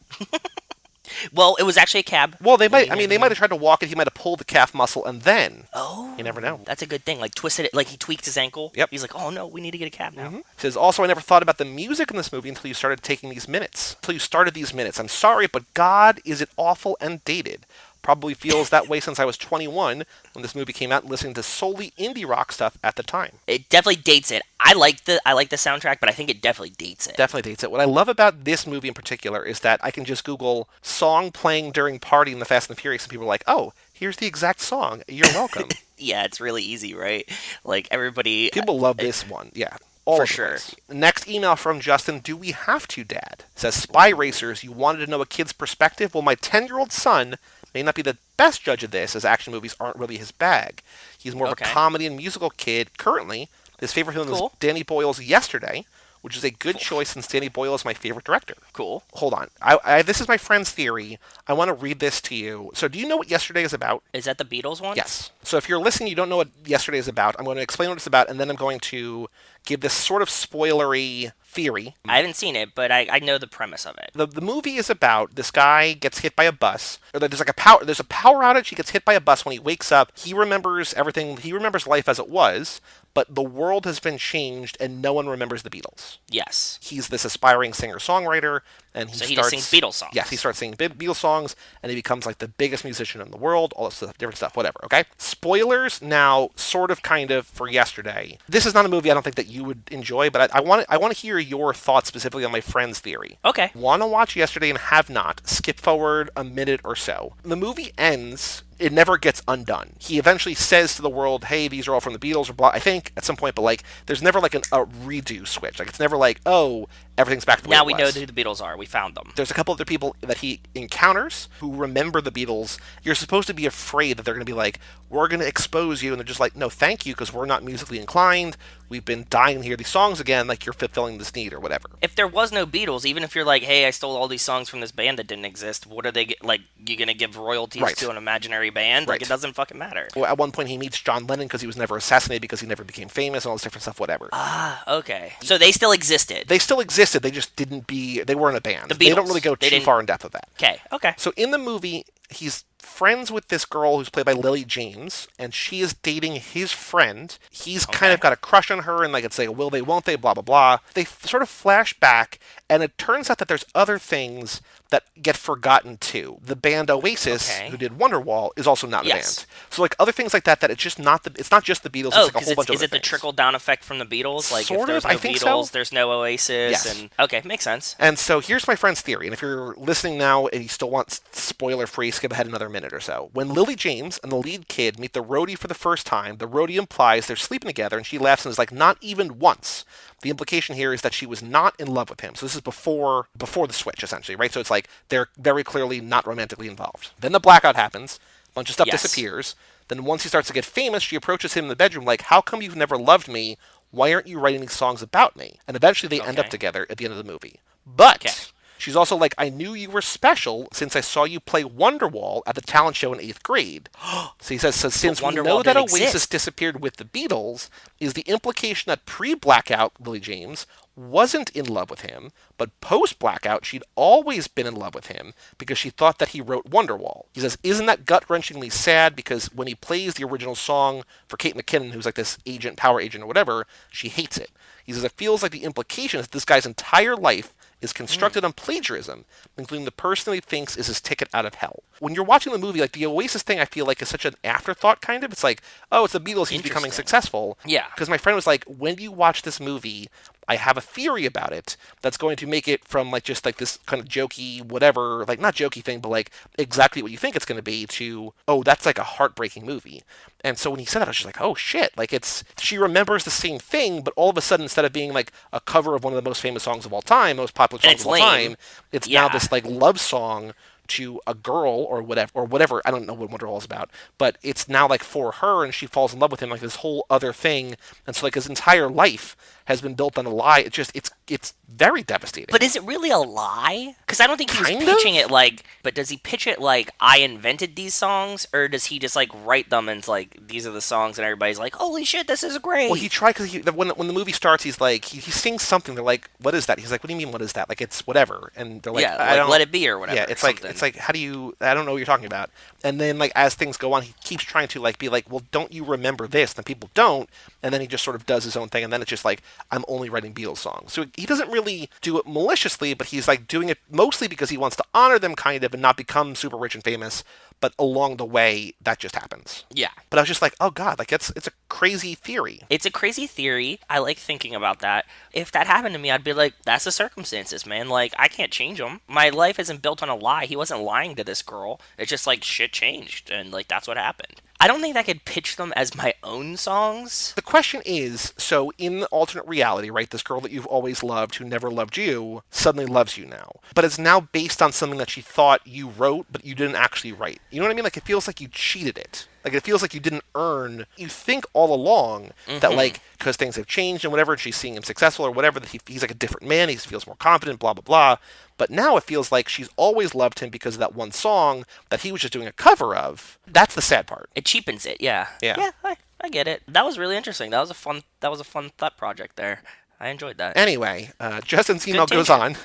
Well, it was actually a cab. Well, they might have tried to walk it. He might have pulled the calf muscle and then. Oh. You never know. That's a good thing. Like, twisted it, like he tweaked his ankle. Yep. He's like, oh no, we need to get a cab now. He says, also, I never thought about the music in this movie until you started taking these minutes. Until you started these minutes. I'm sorry, but God, is it awful and dated. Probably feels that way since I was 21 when this movie came out and listening to solely indie rock stuff at the time. It definitely dates it. I like the soundtrack, but I think it definitely dates it. Definitely dates it. What I love about this movie in particular is that I can just Google song playing during party in the Fast and the Furious, and people are like, oh, here's the exact song. You're welcome. Yeah, it's really easy, right? Like, everybody... People love this one. Yeah. All for of the sure. place. Next email from Justin. Do we have to, Dad? It says, Spy Racers, you wanted to know a kid's perspective? Well, my 10-year-old son may not be the best judge of this, as action movies aren't really his bag. He's more of a comedy and musical kid currently. His favorite film is Danny Boyle's Yesterday, which is a good choice since Danny Boyle is my favorite director. Cool. Hold on. This is my friend's theory. I want to read this to you. So do you know what Yesterday is about? Is that the Beatles one? Yes. So if you're listening, you don't know what Yesterday is about. I'm going to explain what it's about, and then I'm going to give this sort of spoilery theory. I haven't seen it, but I know the premise of it. The movie is about this guy gets hit by a bus. Or there's a power outage. He gets hit by a bus. When he wakes up, he remembers everything. He remembers life as it was, but the world has been changed, and no one remembers the Beatles. Yes. He's this aspiring singer-songwriter, and he just sings Beatles songs. Yes, he starts singing Beatles songs, and he becomes like the biggest musician in the world. All this stuff, different stuff, whatever. Okay. Spoilers now, sort of, kind of for Yesterday. This is not a movie I don't think that you would enjoy, but I want to hear your thoughts specifically on my friend's theory. Okay. Want to watch Yesterday and have not. Skip forward a minute or so. The movie ends. It never gets undone. He eventually says to the world, hey, these are all from the Beatles, or blah, I think, at some point, but, like, there's never, like, a redo switch. Like, it's never like, oh, everything's back to the way it was. Now we know who the Beatles are. We found them. There's a couple other people that he encounters who remember the Beatles. You're supposed to be afraid that they're going to be like, we're going to expose you, and they're just like, no, thank you, because we're not musically inclined. We've been dying to hear these songs again, like you're fulfilling this need or whatever. If there was no Beatles, even if you're like, hey, I stole all these songs from this band that didn't exist, what are they, like, you going to give royalties to an imaginary band? Like, it doesn't fucking matter. Well, at one point, he meets John Lennon because he was never assassinated because he never became famous and all this different stuff, whatever. Ah, okay. So they still existed. They still existed. They just they weren't a band. The Beatles. They don't really go too far in depth of that. Okay. So in the movie, he's friends with this girl who's played by Lily James, and she is dating his friend. He's kind of got a crush on her, and like it's like, will they, won't they, blah, blah, blah. They sort of flash back, and it turns out that there's other things that get forgotten too. The band Oasis, who did Wonderwall, is also not in the band. So like other things like that it's just not it's not just the Beatles, it's like a whole bunch of other things. Is it the trickle-down effect from the Beatles? Like, Sort if there's of, no I think Beatles, so. there's no Oasis, Yes. and okay, makes sense. And so here's my friend's theory, and if you're listening now and you still want spoiler-free, skip ahead another a minute or so. When Lily James and the lead kid meet the roadie for the first time, the roadie implies they're sleeping together, and she laughs and is like, not even once. The implication here is that she was not in love with him. So this is before the switch, essentially, right? So it's like they're very clearly not romantically involved. Then the blackout happens. A bunch of stuff disappears. Then once he starts to get famous, she approaches him in the bedroom like, how come you've never loved me? Why aren't you writing these songs about me? And eventually they end up together at the end of the movie. But she's also like, I knew you were special since I saw you play Wonderwall at the talent show in 8th grade. So he says, so since we know that Oasis disappeared with the Beatles, is the implication that pre-blackout Lily James wasn't in love with him, but post-blackout she'd always been in love with him because she thought that he wrote Wonderwall. He says, isn't that gut-wrenchingly sad because when he plays the original song for Kate McKinnon, who's like this agent, power agent or whatever, she hates it. He says, it feels like the implication is that this guy's entire life is constructed on plagiarism, including the person that he thinks is his ticket out of hell. When you're watching the movie, like the Oasis thing, I feel like is such an afterthought kind of. It's like, oh, it's the Beatles, he's becoming successful. Yeah. Because my friend was like, when you watch this movie, I have a theory about it that's going to make it from like just like this kind of jokey whatever, like not jokey thing, but like exactly what you think it's going to be to, oh, that's like a heartbreaking movie. And so when he said that, I was just like, oh shit, like she remembers the same thing, but all of a sudden, instead of being like a cover of one of the most famous songs of all time, most popular songs of all time, it's now this like love song to a girl or whatever. I don't know what Wonderwall is about, but it's now like for her, and she falls in love with him, like this whole other thing. And so like his entire life has been built on a lie. It's very devastating. But is it really a lie? Because I don't think he was pitching it like. But does he pitch it like I invented these songs, or does he just like write them and it's like these are the songs and everybody's like, holy shit, this is great? Well, he tried because when the movie starts, he's like he sings something. They're like, what is that? He's like, what do you mean, what is that? Like it's whatever. And they're like, I don't, let it be or whatever. Yeah, it's like how do you? I don't know what you're talking about. And then like as things go on, he keeps trying to like be like, well, don't you remember this? And then people don't. And then he just sort of does his own thing. And then it's just like, I'm only writing Beatles songs. So he doesn't really do it maliciously, but he's like doing it mostly because he wants to honor them kind of and not become super rich and famous. But along the way, that just happens. Yeah. But I was just like, oh god, like it's a crazy theory. It's a crazy theory. I like thinking about that. If that happened to me, I'd be like, that's the circumstances, man. Like, I can't change them. My life isn't built on a lie. He wasn't lying to this girl. It's just like shit changed, and like that's what happened. I don't think I could pitch them as my own songs. The question is, so in the alternate reality, right, this girl that you've always loved who never loved you suddenly loves you now. But it's now based on something that she thought you wrote, but you didn't actually write. You know what I mean? Like, it feels like you cheated it. Like, it feels like you didn't earn. You think all along that, like, because things have changed and whatever, and she's seeing him successful or whatever, that he's like a different man, he feels more confident, blah, blah, blah. But now it feels like she's always loved him because of that one song that he was just doing a cover of. That's the sad part. It cheapens it, yeah. Yeah. Yeah, I get it. That was really interesting. That was a fun thought project there. I enjoyed that. Anyway, Justin's email goes on.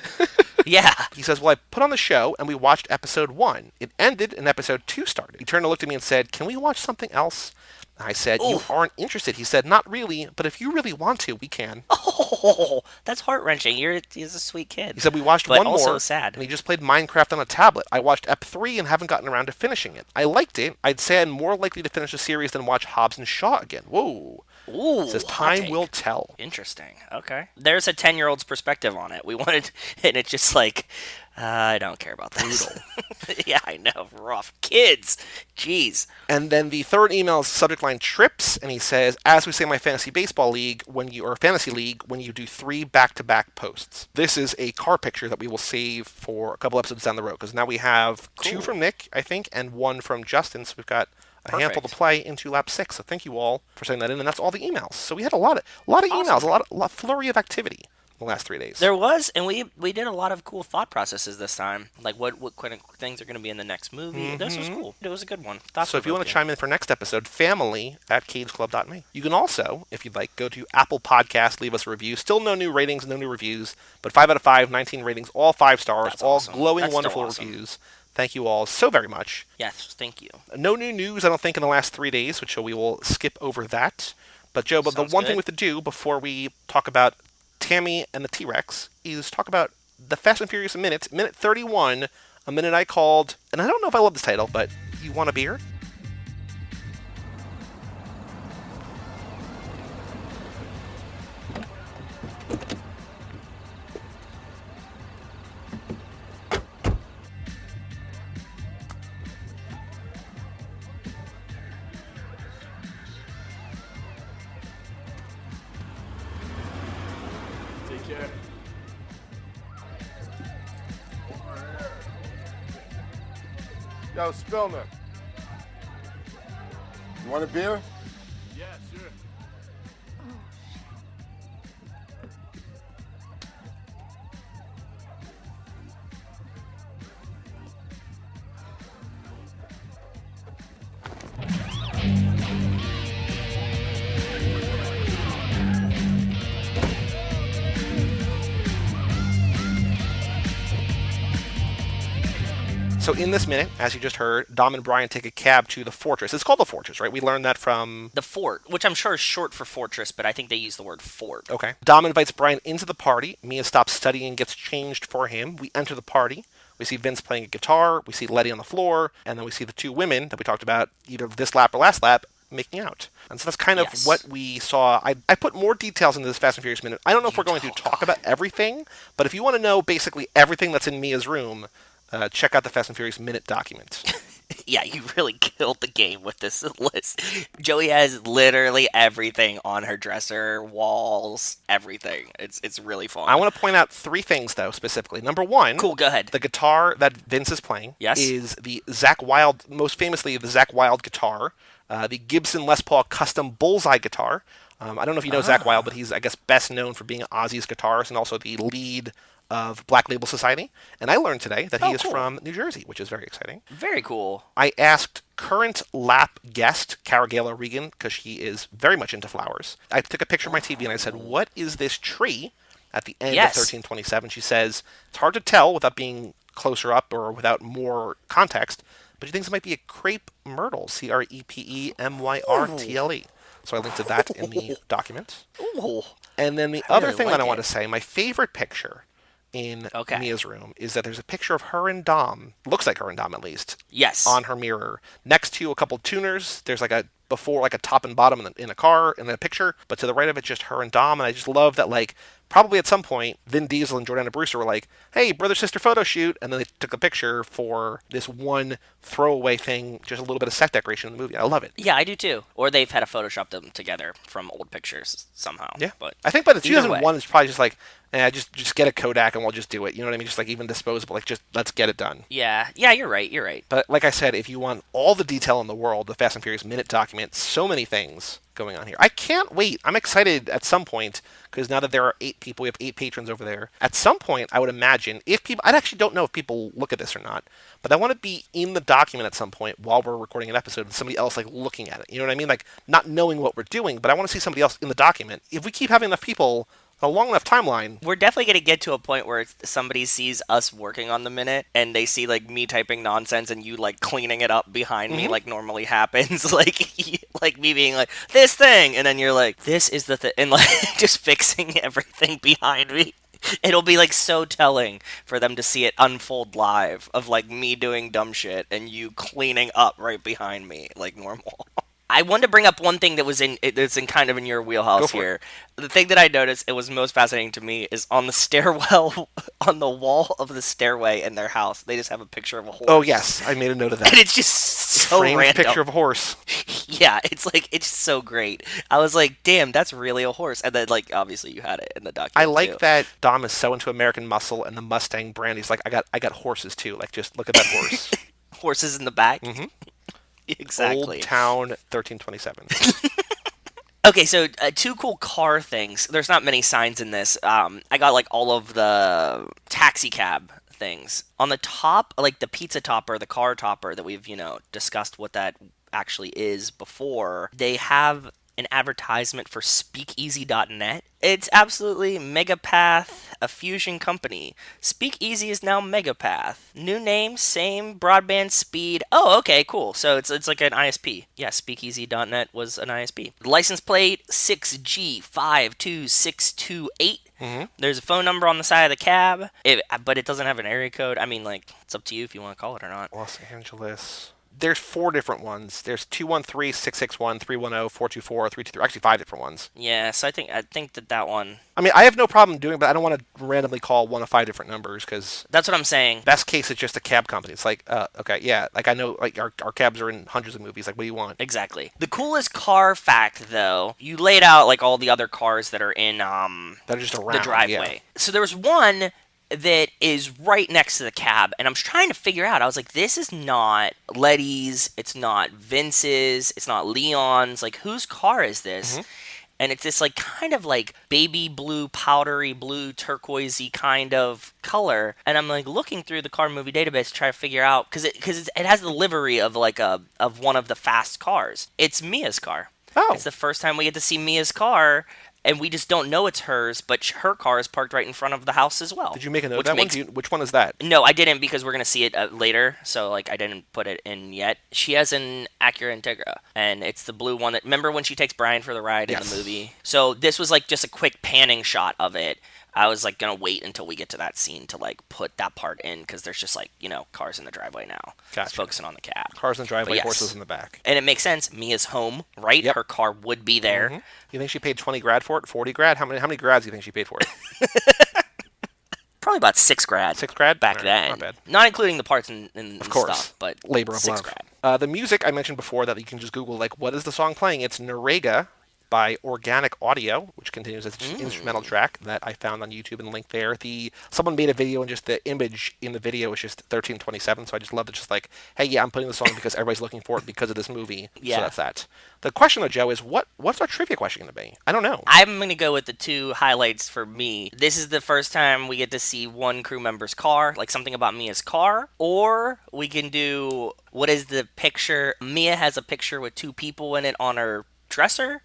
Yeah. He says, well, I put on the show and we watched episode 1. It ended and episode 2 started. He turned and looked at me and said, can we watch something else? I said, you aren't interested. He said, not really, but if you really want to, we can. Oh, that's heart-wrenching. He's a sweet kid. He said, we watched but one also more, sad. and he just played Minecraft on a tablet. I watched Ep 3 and haven't gotten around to finishing it. I liked it. I'd say I'm more likely to finish the series than watch Hobbs and Shaw again. Whoa. Ooh, it says, time will tell. Interesting. Okay. There's a 10-year-old's perspective on it. We wanted, and it's just like, I don't care about this. Brutal. Yeah, I know. Rough. Kids. Jeez. And then the third email is subject line trips, and he says, as we say in my fantasy baseball league, fantasy league, when you do 3 back-to-back posts. This is a car picture that we will save for a couple episodes down the road, because now we have 2 from Nick, I think, and 1 from Justin, so we've got a handful to play into lap 6. So thank you all for sending that in, and that's all the emails. So we had a lot of emails, a lot flurry of activity the last 3 days. There was, and we did a lot of cool thought processes this time. Like what kind of things are going to be in the next movie. This was cool. It was a good one. So if you want to chime in for next episode, family@cageclub.me. You can also, if you'd like, go to Apple Podcasts, leave us a review. Still no new ratings, no new reviews, but 5 out of 5, 19 ratings, all 5 stars, That's all awesome. glowing, That's wonderful reviews. Thank you all so very much. Yes, thank you. No new news, I don't think, in the last 3 days, which we will skip over that. But Joe, the one thing we have to do before we talk about Tammy and the T-Rex is talk about the Fast and Furious minute 31, a minute I called, and I don't know if I love this title, but You Want a Beer? Sure. Yo, Spillner. You want a beer? Yeah, sure. So in this minute, as you just heard, Dom and Brian take a cab to the Fortress. It's called the Fortress, right? We learned that from... The Fort, which I'm sure is short for Fortress, but I think they use the word Fort. Okay. Dom invites Brian into the party. Mia stops studying and gets changed for him. We enter the party. We see Vince playing a guitar. We see Letty on the floor. And then we see the two women that we talked about either this lap or last lap making out. And so that's kind of what we saw. I put more details into this Fast and Furious minute. I don't know if we're going to talk about everything, but if you want to know basically everything that's in Mia's room, check out the Fast and Furious minute document. Yeah, you really killed the game with this list. Joey has literally everything on her dresser, walls, everything. It's really fun. I want to point out three things, though, specifically. Number one, cool, go ahead. The guitar that Vince is playing is the Zakk Wylde, most famously the Zakk Wylde guitar, the Gibson Les Paul custom bullseye guitar. I don't know if you know Zakk Wylde, but he's, I guess, best known for being Ozzy's guitarist and also the lead of Black Label Society. And I learned today that he is from New Jersey, which is very exciting. Very cool. I asked current lap guest, Cara Gala Regan, because she is very much into flowers. I took a picture of my TV and I said, what is this tree at the end of 1327? She says, it's hard to tell without being closer up or without more context, but she thinks it might be a crepe myrtle, CREPEMYRTLE. So I linked to that in the document. Ooh. And then the other thing that I want to say, my favorite picture in Mia's room is that there's a picture of her and Dom, looks like her and Dom at least, on her mirror, next to a couple tuners. There's like a top and bottom in a car in the picture, but to the right of it, just her and Dom. And I just love that, like, probably at some point, Vin Diesel and Jordana Brewster were like, hey, brother-sister photo shoot, and then they took a picture for this one throwaway thing, just a little bit of set decoration in the movie. I love it. Yeah, I do too. Or they've had to Photoshop them together from old pictures somehow. Yeah. But I think by the 2001, it's probably just like, just get a Kodak and we'll just do it. You know what I mean? Just like even disposable, like just let's get it done. Yeah, you're right. But like I said, if you want all the detail in the world, the Fast and Furious minute document, so many things going on here. I can't wait. I'm excited at some point, because now that there are 8 people, we have 8 patrons over there. At some point, I would imagine, if people, I actually don't know if people look at this or not, but I want to be in the document at some point while we're recording an episode and somebody else like looking at it. You know what I mean? Like not knowing what we're doing, but I want to see somebody else in the document. If we keep having enough people, a long enough timeline, we're definitely going to get to a point where somebody sees us working on the minute and they see like me typing nonsense and you like cleaning it up behind me like normally happens, like me being like this thing, and then you're like this is the thing, and like just fixing everything behind me. It'll be like so telling for them to see it unfold live of like me doing dumb shit and you cleaning up right behind me like normal. I wanted to bring up one thing that's in kind of in your wheelhouse here. The thing that I noticed, it was most fascinating to me, is on the stairwell, on the wall of the stairway in their house, they just have a picture of a horse. Oh yes, I made a note of that. And it's just so framed random. Picture of a horse. Yeah, it's so great. I was like, damn, that's really a horse. And then like obviously you had it in the document. I like that Dom is so into American Muscle and the Mustang brand. He's like, I got horses too. Like just look at that horse. Horses in the back. Mm-hmm. Exactly. Old Town 1327. Okay, so 2 cool car things. There's not many signs in this. I got like all of the taxi cab things. On the top, like the pizza topper, the car topper that we've, discussed what that actually is before, they have an advertisement for speakeasy.net. It's absolutely Megapath, a fusion company. Speakeasy is now Megapath. New name, same broadband speed. Oh, okay, cool. So it's like an ISP. Yeah, speakeasy.net was an ISP. License plate 6G52628. Mm-hmm. There's a phone number on the side of the cab, but it doesn't have an area code. I mean, like, it's up to you if you want to call it or not. Los Angeles. There's 4 different ones. There's 213, 661, 310, 424, 323. Actually, 5 different ones. Yeah, so I think that one. I mean, I have no problem doing it, but I don't want to randomly call one of 5 different numbers because That's what I'm saying. best case it's just a cab company. It's like, okay, yeah, like I know, like our cabs are in hundreds of movies. Like, what do you want? Exactly. The coolest car fact, though, you laid out like all the other cars that are in That are just around the driveway. So there was one that is right next to the cab, and I'm trying to figure out. I was like, this is not Letty's, it's not Vince's, it's not Leon's. Like, whose car is this? And it's this like kind of like baby blue, powdery blue, turquoisey kind of color. And I'm like looking through the car movie database to try to figure out because it has the livery of like of one of the fast cars. It's Mia's car. Oh. It's the first time we get to see Mia's car. And we just don't know it's hers, but her car is parked right in front of the house as well. Did you make a note of that one? Which one is that? No, I didn't because we're going to see it later. So, like, I didn't put it in yet. She has an Acura Integra, and it's the blue one that... Remember when she takes Brian for the ride in the movie? So, this was, like, just a quick panning shot of it. I was, like, going to wait until we get to that scene to, like, put that part in because there's just, like, you know, cars in the driveway now. Gotcha. It's focusing on the cab. Cars in the driveway, Yes. horses in the back. And it makes sense. Mia's home, right? Yep. Her car would be there. You think she paid 20 grand for it? 40 grand? How many grads do you think she paid for it? Probably about $6,000. $6,000 back All right, then. not bad. Not including the parts and Of course. stuff, but Labor of $6,000. The music I mentioned before that you can just Google, like, what is the song playing? It's Narega by Organic Audio, which continues as an instrumental track that I found on YouTube and linked there. Someone made a video and just the image in the video is just 1327, so I just love it. Just like, hey, yeah, I'm putting the song because everybody's looking for it because of this movie. Yeah. So that's that. The question, though, Joe, is what's our trivia question going to be? I don't know. I'm going to go with the 2 highlights for me. This is the first time we get to see one crew member's car, like something about Mia's car, or we can do, what is the picture? Mia has a picture with 2 people in it on her dresser,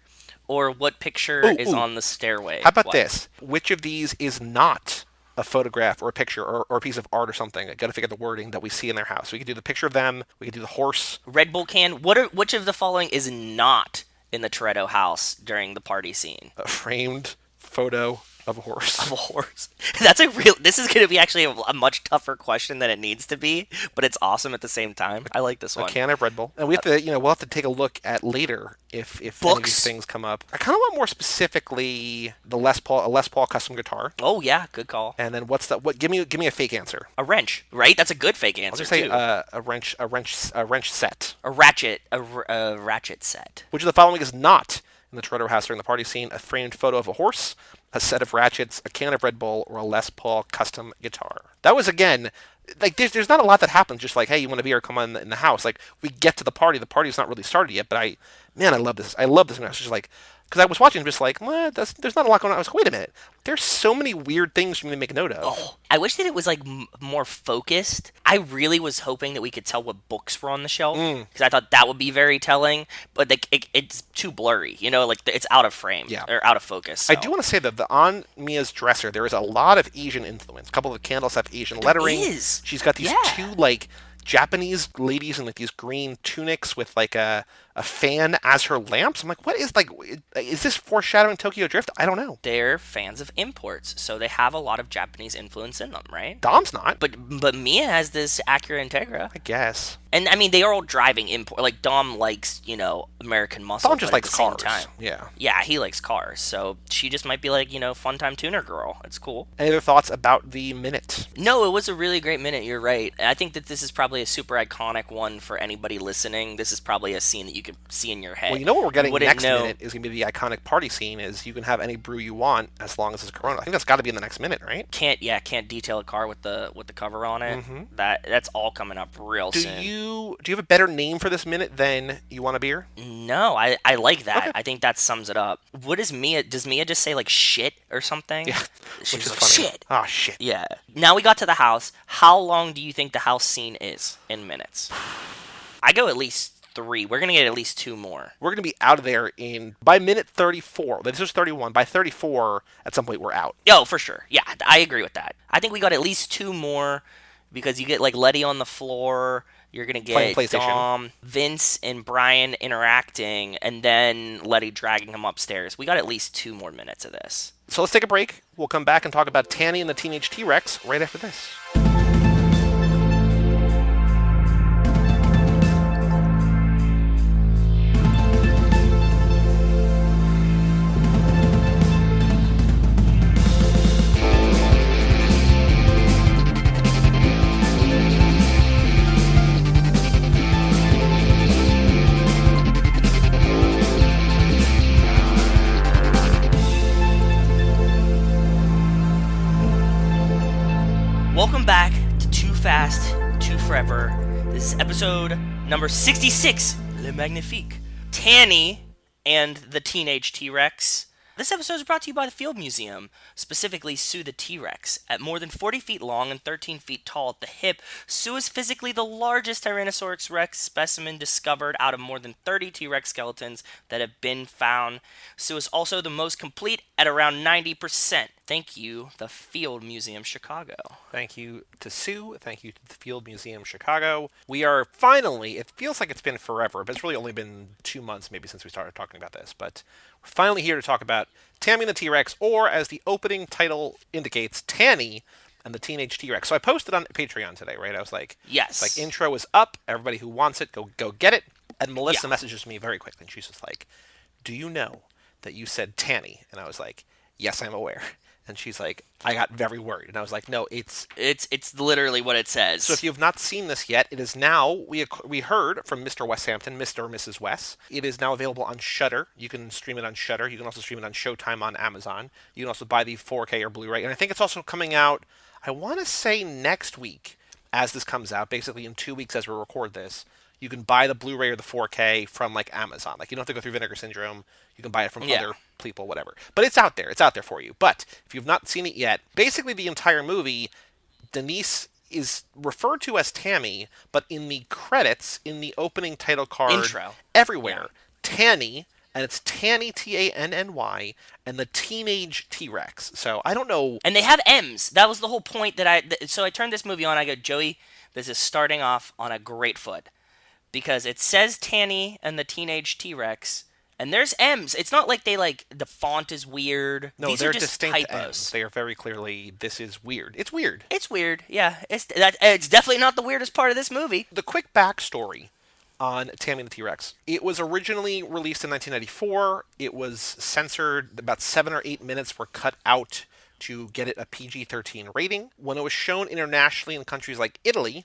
or what picture is on the stairway? How about this? Which of these is not a photograph or a picture or a piece of art or something? I got to figure out the wording that we see in their house. We could do the picture of them. We could do the horse. Red Bull can. Which of the following is not in the Toretto house during the party scene? A framed photo of a horse. Of a horse. This is going to be actually a much tougher question than it needs to be, but it's awesome at the same time. I like this one. A can of Red Bull. And we have to, we'll have to take a look at later if any of these things come up. I kind of want more specifically a Les Paul custom guitar. Oh yeah, good call. And then give me a fake answer. A wrench, right? That's a good fake answer. I'll just say too. a wrench set. A ratchet set. Which of the following is not in the Toretto house during the party scene? A framed photo of a horse, a set of ratchets, a can of Red Bull, or a Les Paul custom guitar. That was, again, like, there's not a lot that happens. Just like, hey, you want a beer? Come on in the house. Like, we get to the party. The party's not really started yet, but I love this. I love this. And I was just like, because I was watching, just like, there's not a lot going on. I was like, wait a minute. There's so many weird things for me to make a note of. Oh, I wish that it was like more focused. I really was hoping that we could tell what books were on the shelf because I thought that would be very telling. But it's too blurry, like it's out of frame or out of focus. So. I do want to say that on Mia's dresser there is a lot of Asian influence. A couple of the candles have Asian lettering. Is. She's got these 2 like Japanese ladies in like these green tunics with like a fan as her lamps. I'm like, what is this foreshadowing Tokyo Drift? I don't know. They're fans of imports, so they have a lot of Japanese influence in them, right? Dom's not. But Mia has this Acura Integra. I guess. And I mean, they are all driving import. Like Dom likes, American muscle. Dom just likes cars. Time. Yeah, he likes cars. So she just might be like, fun time tuner girl. It's cool. Any other thoughts about the minute? No, it was a really great minute. You're right. I think that this is probably a super iconic one for anybody listening. This is probably a scene that you could see in your head. Well, what we're getting next minute is going to be the iconic party scene. Is you can have any brew you want as long as it's Corona. I think that's got to be in the next minute, right? Can't detail a car with the cover on it. Mm-hmm. That's all coming up real soon. Do you have a better name for this minute than You Want a Beer? No, I like that. Okay. I think that sums it up. What is Mia? Does Mia just say like shit or something? Yeah, She's like, funny. Shit. Oh, shit. Yeah. Now we got to the house. How long do you think the house scene is in minutes? I go at least 3. We're going to get at least 2 more. We're going to be out of there by minute 34. This is 31. By 34, at some point, we're out. Oh, for sure. Yeah, I agree with that. I think we got at least 2 more because you get like Letty on the floor. You're going to get Dom, Vince, and Brian interacting, and then Letty dragging him upstairs. We got at least 2 more minutes of this. So let's take a break. We'll come back and talk about Tammy and the Teenage T-Rex right after this. Welcome back to Too Fast, Too Forever. This is episode number 66, Le Magnifique. Tanny and the Teenage T-Rex. This episode is brought to you by the Field Museum, specifically Sue the T-Rex. At more than 40 feet long and 13 feet tall at the hip, Sue is physically the largest Tyrannosaurus rex specimen discovered out of more than 30 T-Rex skeletons that have been found. Sue is also the most complete at around 90%. Thank you, the Field Museum Chicago. Thank you to Sue. Thank you to the Field Museum Chicago. We are finally, it feels like it's been forever, but it's really only been 2 months maybe since we started talking about this, but we're finally here to talk about Tammy and the T-Rex, or as the opening title indicates, Tanny and the Teenage T-Rex. So I posted on Patreon today, right? I was like, yes. Like, intro is up. Everybody who wants it, go get it. And Melissa messages me very quickly, and she's just like, do you know that you said Tanny? And I was like, yes, I'm aware. And she's like, I got very worried. And I was like, no, it's literally what it says. So if you have not seen this yet, it is now, we heard from Mr. Westhampton, Mr. or Mrs. West. It is now available on Shudder. You can stream it on Shudder. You can also stream it on Showtime on Amazon. You can also buy the 4K or Blu-ray. And I think it's also coming out, I want to say next week as this comes out, basically in 2 weeks as we record this. You can buy the Blu-ray or the 4K from, like, Amazon. Like, you don't have to go through Vinegar Syndrome. You can buy it from other people, whatever. But it's out there. It's out there for you. But if you've not seen it yet, basically the entire movie, Denise is referred to as Tammy, but in the credits, in the opening title card, intro, everywhere, Tanny, and it's Tanny, T-A-N-N-Y, and the Teenage T-Rex. So I don't know. And they have M's. That was the whole point so I turned this movie on. I go, Joey, this is starting off on a great foot. Because it says Tanny and the Teenage T-Rex, and there's M's. It's not like the font is weird. No, These they're are just distinct typos. M's. They are very clearly, this is weird. It's weird. It's weird, yeah. It's definitely not the weirdest part of this movie. The quick backstory on Tammy and the T-Rex. It was originally released in 1994. It was censored. About 7 or 8 minutes were cut out to get it a PG-13 rating. When it was shown internationally in countries like Italy,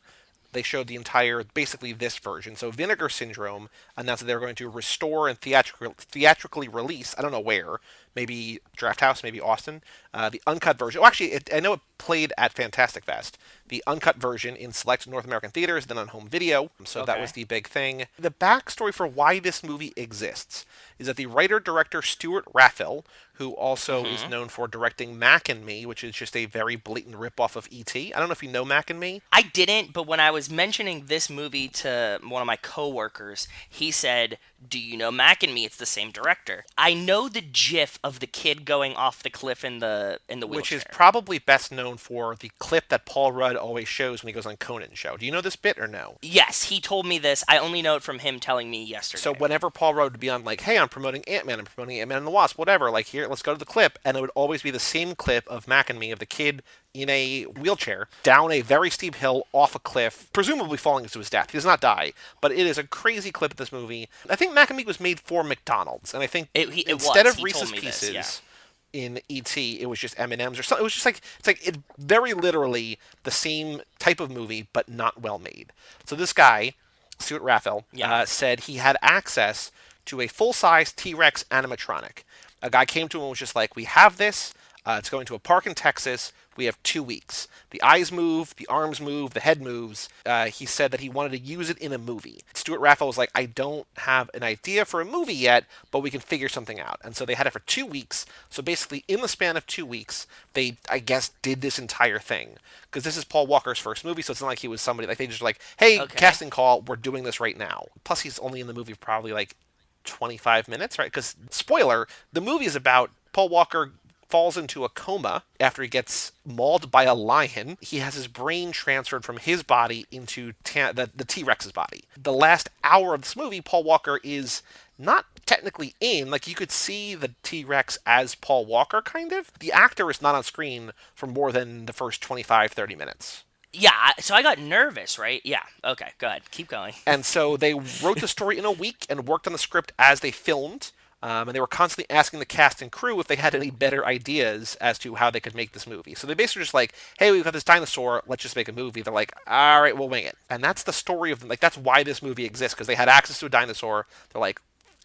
they showed the entire, basically this version. So Vinegar Syndrome announced that they were going to restore and theatrically release, I don't know where, maybe Draft House, maybe Austin, the uncut version. Oh, actually, I know it played at Fantastic Fest. The uncut version in select North American theaters, then on home video. So that was the big thing. The backstory for why this movie exists is that the writer-director Stuart Raffel, who also is known for directing Mac and Me, which is just a very blatant ripoff of E.T. I don't know if you know Mac and Me. I didn't, but when I was mentioning this movie to one of my coworkers, he said, do you know Mac and Me? It's the same director. I know the gif of the kid going off the cliff in the wheelchair. Which is probably best known for the clip that Paul Rudd always shows when he goes on Conan's show. Do you know this bit or no? Yes, he told me this. I only know it from him telling me yesterday. So whenever Paul Rudd would be on, like, hey, I'm promoting Ant-Man, I'm promoting Ant-Man and the Wasp, whatever, like, here, let's go to the clip, and it would always be the same clip of Mac and Me, of the kid in a wheelchair, down a very steep hill, off a cliff, presumably falling to his death. He does not die, but it is a crazy clip of this movie. I think Mac and Me was made for McDonald's, and I think instead of Reese's Pieces in E.T., it was just M&M's or something. It was just like, it's very literally the same type of movie, but not well made. So this guy, Stuart Raffel, said he had access to a full-size T-Rex animatronic. A guy came to him and was just like, we have this. It's going to a park in Texas. We have 2 weeks. The eyes move, the arms move, the head moves. He said that he wanted to use it in a movie. Stuart Raffel was like, I don't have an idea for a movie yet, but we can figure something out. And so they had it for 2 weeks. So basically, in the span of 2 weeks, they, I guess, did this entire thing. Because this is Paul Walker's first movie, so it's not like he was somebody, like, they just were like, hey, casting call, we're doing this right now. Plus, he's only in the movie for probably, like, 25 minutes, right? Because, spoiler, the movie is about Paul Walker falls into a coma after he gets mauled by a lion. He has his brain transferred from his body into the T-Rex's body. The last hour of this movie, Paul Walker is not technically in. Like, you could see the T-Rex as Paul Walker, kind of. The actor is not on screen for more than the first 25, 30 minutes. Yeah, so I got nervous, right? Yeah, okay, go ahead. Keep going. And so they wrote the story in a week and worked on the script as they filmed. And they were constantly asking the cast and crew if they had any better ideas as to how they could make this movie. So they basically just like, hey, we've got this dinosaur, let's just make a movie. They're like, all right, we'll wing it. And that's the story of them. Like, that's why this movie exists, because they had access to a dinosaur. They're like,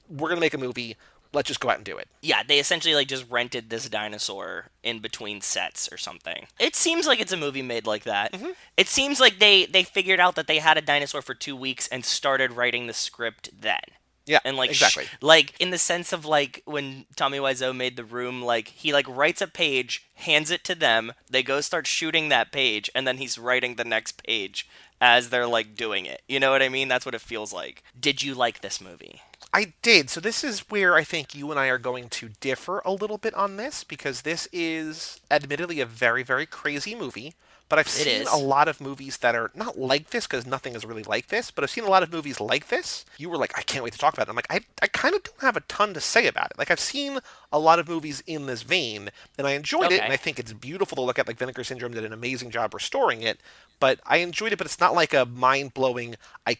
we're going to make a movie. let's just go out and do it. Yeah, they essentially like just rented this dinosaur in between sets or something. It seems like it's a movie made like that. It seems like they figured out that they had a dinosaur for 2 weeks and started writing the script then. Yeah, And like exactly. like in the sense of like when Tommy Wiseau made The Room, like he like writes a page, hands it to them, they go start shooting that page, and then he's writing the next page as they're like doing it. You know what I mean? That's what it feels like. Did you like this movie? I did. So this is where I think you and I are going to differ a little bit on this, because this is admittedly a very, very crazy movie. But I've seen is. a lot of movies that are not like this, because nothing is really like this, but I've seen a lot of movies like this. You were like, I can't wait to talk about it. I'm like, I kind of don't have a ton to say about it. Like, I've seen a lot of movies in this vein, and I enjoyed it, and I think it's beautiful to look at. Like, Vinegar Syndrome did an amazing job restoring it, but I enjoyed it, but it's not like a mind-blowing, I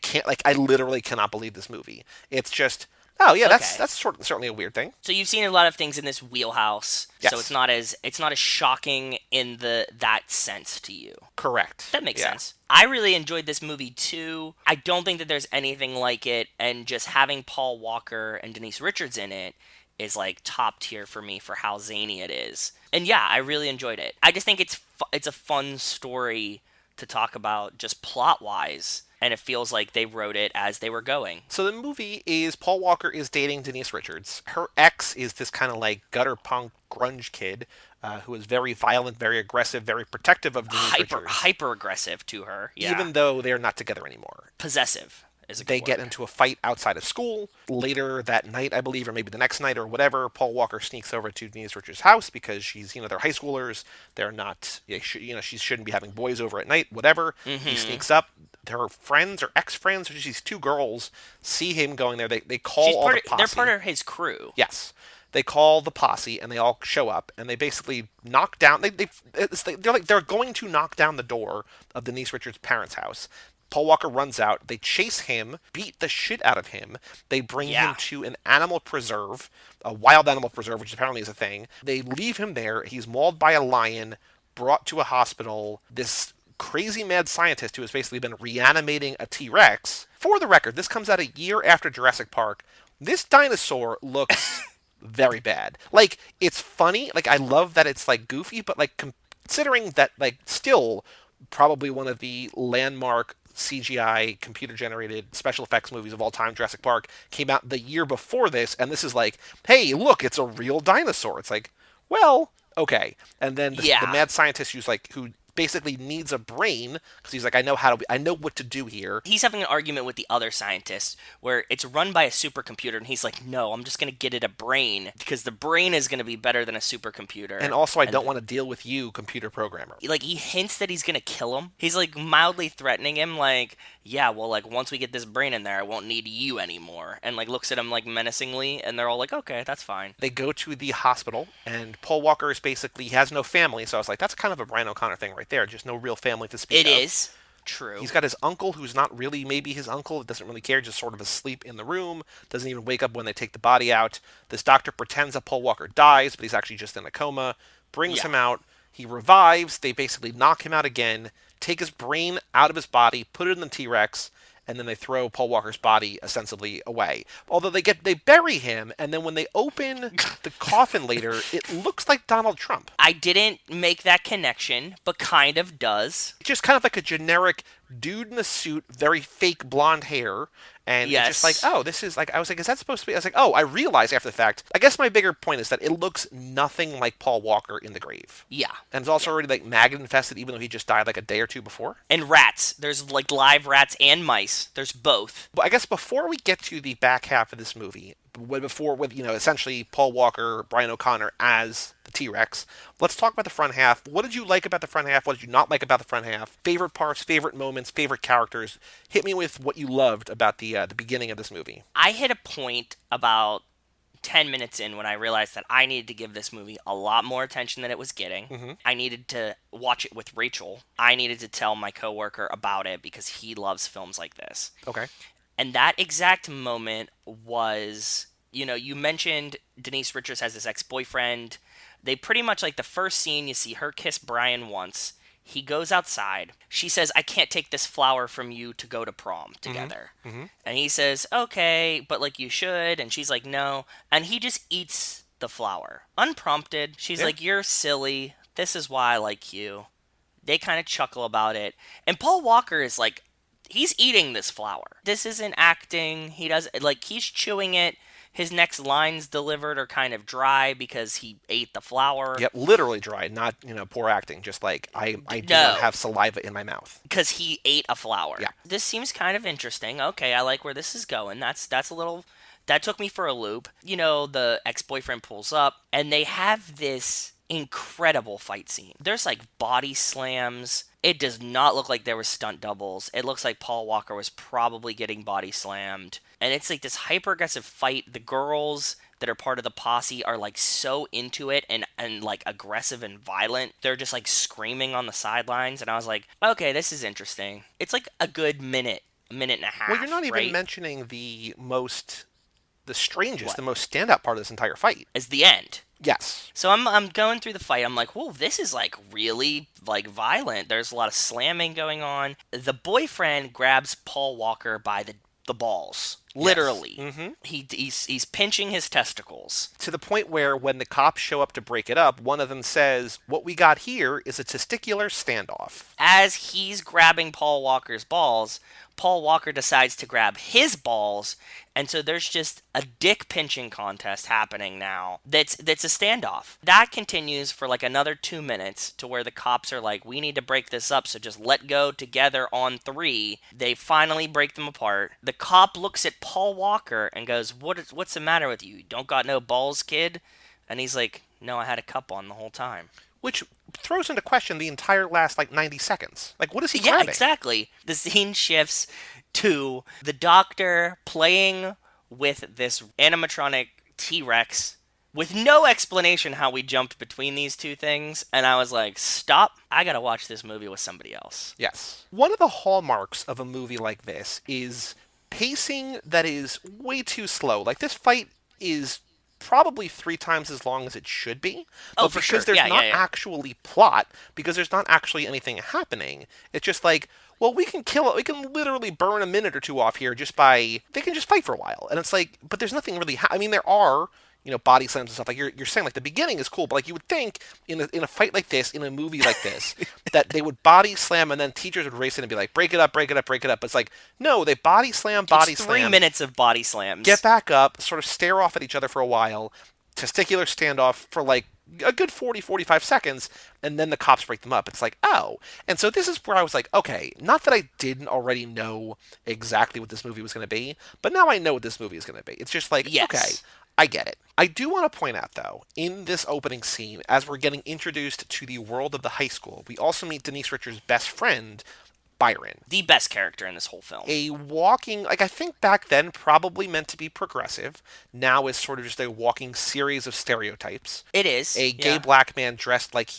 literally cannot believe this movie. It's just, oh yeah, that's certainly a weird thing. So you've seen a lot of things in this wheelhouse. Yes. So it's not as shocking in that sense to you. Correct. That makes sense. I really enjoyed this movie too. I don't think that there's anything like it, and just having Paul Walker and Denise Richards in it is like top tier for me for how zany it is. And yeah, I really enjoyed it. I just think it's a fun story to talk about just plot wise, and it feels like they wrote it as they were going. So the movie is Paul Walker is dating Denise Richards. Her ex is this kind of like gutter punk grunge kid who is very violent, very aggressive, very protective of Denise Richards. Hyper aggressive to her. Yeah. Even though they're not together anymore. Possessive is a good They word. get into a fight outside of school. Later that night, I believe, or maybe the next night or whatever, Paul Walker sneaks over to Denise Richards' house because they're high schoolers. They're not, she shouldn't be having boys over at night, whatever. He sneaks up. Her friends or ex-friends, or these two girls, see him going there. They call the posse. They're part of his crew. Yes. They call the posse, and they all show up, and they basically knock down. They're going to knock down the door of Denise Richards' parents' house. Paul Walker runs out. They chase him, beat the shit out of him. They bring him to an animal preserve, a wild animal preserve, which apparently is a thing. They leave him there. He's mauled by a lion, brought to a hospital. This crazy mad scientist who has basically been reanimating a T-Rex. For the record, this comes out a year after Jurassic Park. This dinosaur looks very bad. Like, it's funny. Like, I love that it's, like, goofy, but, like, considering that, like, still probably one of the landmark CGI computer-generated special effects movies of all time, Jurassic Park, came out the year before this, and this is like, hey, look, it's a real dinosaur. It's like, well, okay. And then the mad scientist who basically needs a brain, because he's like, I know what to do here. He's having an argument with the other scientists where it's run by a supercomputer, and he's like, no, I'm just going to get it a brain because the brain is going to be better than a supercomputer. And also, I don't want to deal with you, computer programmer. Like, he hints that he's going to kill him. He's like mildly threatening him, like, yeah, well, like, once we get this brain in there, I won't need you anymore. And like looks at him like menacingly, and they're all like, okay, that's fine. They go to the hospital, and Paul Walker is basically, he has no family, so I was like, that's kind of a Brian O'Connor thing right there, just no real family to speak of. It is true. He's got his uncle, who's not really maybe his uncle, doesn't really care, just sort of asleep in the room, doesn't even wake up when they take the body out. This doctor pretends that Paul Walker dies, but he's actually just in a coma, brings him out, he revives, they basically knock him out again, take his brain out of his body, put it in the T-Rex, and then they throw Paul Walker's body ostensibly away. Although they bury him, and then when they open the coffin later, it looks like Donald Trump. I didn't make that connection, but kind of does. It's just kind of like a generic dude in a suit, very fake blonde hair, and it's just like, oh, this is like, I was like, is that supposed to be? I was like, oh, I realized after the fact. I guess my bigger point is that it looks nothing like Paul Walker in the grave. Yeah. And it's also already like maggot infested, even though he just died like a day or two before. And rats. There's like live rats and mice. There's both. But I guess before we get to the back half of this movie, essentially Paul Walker, Brian O'Connor as the T-Rex, let's talk about the front half. What did you like about the front half? What did you not like about the front half? Favorite parts, favorite moments, favorite characters. Hit me with what you loved about the beginning of this movie. I hit a point about 10 minutes in when I realized that I needed to give this movie a lot more attention than it was getting. Mm-hmm. I needed to watch it with Rachel. I needed to tell my coworker about it because he loves films like this. Okay. And that exact moment was, you mentioned Denise Richards has this ex-boyfriend. They pretty much, like, the first scene, you see her kiss Brian once. He goes outside. She says, I can't take this flower from you to go to prom together. And he says, okay, but like you should. And she's like, no. And he just eats the flower. Unprompted. She's like, you're silly. This is why I like you. They kind of chuckle about it. And Paul Walker is like, he's eating this flower. This isn't acting. He does, like, he's chewing it. His next lines delivered are kind of dry because he ate the flower. Yep, literally dry, not, poor acting. Just like, I do not have saliva in my mouth. Because he ate a flower. Yeah. This seems kind of interesting. Okay, I like where this is going. That's a little... That took me for a loop. The ex-boyfriend pulls up, and they have this incredible fight scene. There's like body slams. It does not look like there were stunt doubles. It looks like Paul Walker was probably getting body slammed. And it's like this hyper-aggressive fight. The girls that are part of the posse are like so into it and like aggressive and violent. They're just like screaming on the sidelines. And I was like, okay, this is interesting. It's like a good minute and a half. Well, you're not even mentioning the strangest, the most standout part of this entire fight. Is the end. Yes. So I'm going through the fight. I'm like, whoa, this is like really like violent. There's a lot of slamming going on. The boyfriend grabs Paul Walker by the balls. Literally. Yes. Mm-hmm. He's pinching his testicles. To the point where when the cops show up to break it up, one of them says, what we got here is a testicular standoff. As he's grabbing Paul Walker's balls, Paul Walker decides to grab his balls, and so there's just a dick pinching contest happening now. That's a standoff. That continues for like another 2 minutes to where the cops are like, we need to break this up, so just let go together on 3. They finally break them apart. The cop looks at Paul Walker and goes, what's the matter with you? Don't got no balls, kid? And he's like, no, I had a cup on the whole time. Which throws into question the entire last, 90 seconds. Like, what is he grabbing? Yeah, exactly. The scene shifts to the doctor playing with this animatronic T-Rex with no explanation how we jumped between these two things. And I was like, stop. I gotta watch this movie with somebody else. Yes. One of the hallmarks of a movie like this is pacing that is way too slow. Like, this fight is probably 3 times as long as it should be. Oh, but for because sure. there's not actually plot, because there's not actually anything happening, it's just like, well, we can kill it. We can literally burn a minute or 2 off here they can just fight for a while. And it's like, but there's nothing really, there are, body slams and stuff. Like you're saying, like the beginning is cool, but like you would think in a fight like this, in a movie like this, that they would body slam and then teachers would race in and be like, break it up, break it up, break it up. But it's like, no, they body slam, It's 3 minutes of body slams. Get back up, sort of stare off at each other for a while, testicular standoff for like a good 45 seconds, and then the cops break them up. It's like, oh. And so this is where I was like, okay, not that I didn't already know exactly what this movie was going to be, but now I know what this movie is going to be. It's just like, yes. Okay, I get it. I do want to point out, though, in this opening scene, as we're getting introduced to the world of the high school, we also meet Denise Richards' best friend, Byron. The best character in this whole film. A walking, I think back then probably meant to be progressive. Now is sort of just a walking series of stereotypes. It is. A gay black man dressed like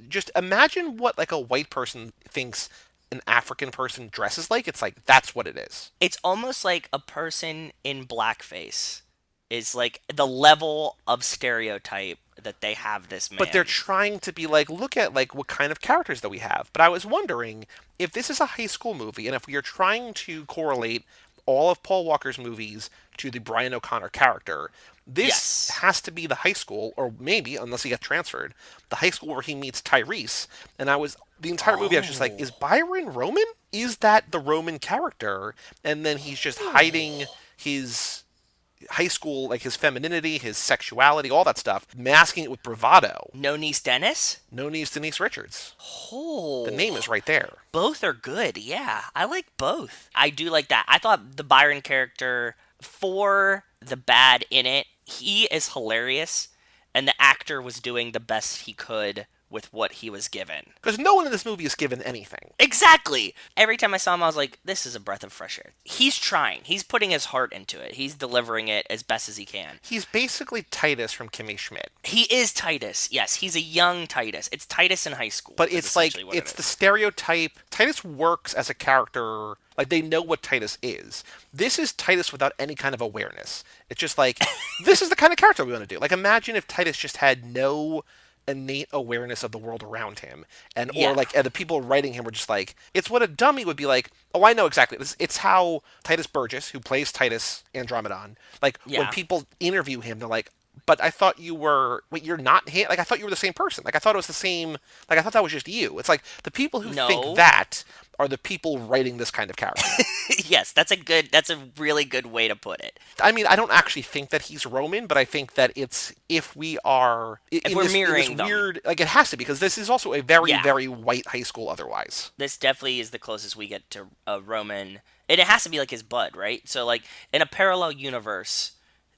just imagine what like a white person thinks an African person dresses like. It's like, that's what it is. It's almost like a person in blackface is like the level of stereotype that they have this man. But they're trying to be like, look at like what kind of characters that we have. But I was wondering if this is a high school movie and if we are trying to correlate all of Paul Walker's movies to the Brian O'Connor character, this has to be the high school, or maybe, unless he got transferred, the high school where he meets Tyrese. And the entire movie I was just like, is Byron Roman? Is that the Roman character? And then he's just hiding his high school, like his femininity, his sexuality, all that stuff, masking it with bravado. No Niece Dennis? No Niece Denise Richards. Oh. The name is right there. Both are good, yeah. I like both. I do like that. I thought the Byron character, for the bad in it, he is hilarious, and the actor was doing the best he could with what he was given. Because no one in this movie is given anything. Exactly! Every time I saw him, I was like, this is a breath of fresh air. He's trying. He's putting his heart into it. He's delivering it as best as he can. He's basically Titus from Kimmy Schmidt. He is Titus. Yes, he's a young Titus. It's Titus in high school. But it's like, it's the stereotype. Titus works as a character. Like, they know what Titus is. This is Titus without any kind of awareness. It's just like, this is the kind of character we want to do. Like, imagine if Titus just had no innate awareness of the world around him, and Yeah. or like and the people writing him were just like, it's what a dummy would be like. Oh, I know exactly. It's how Titus Burgess, who plays Titus Andromedon, like when Yeah. people interview him, they're like, but I thought you were, wait, you're not him? Like, I thought you were the same person. Like, I thought it was the same, like, I thought that was just you. It's like, the people who No. think that are the people writing this kind of character. Yes, that's a really good way to put it. I mean, I don't actually think that he's Roman, but I think that it's, if we are, If we're mirroring them. weird, like, it has to, because this is also a very, Yeah. very white high school otherwise. This definitely is the closest we get to a Roman, and it has to be like his bud, right? So like in a parallel universe,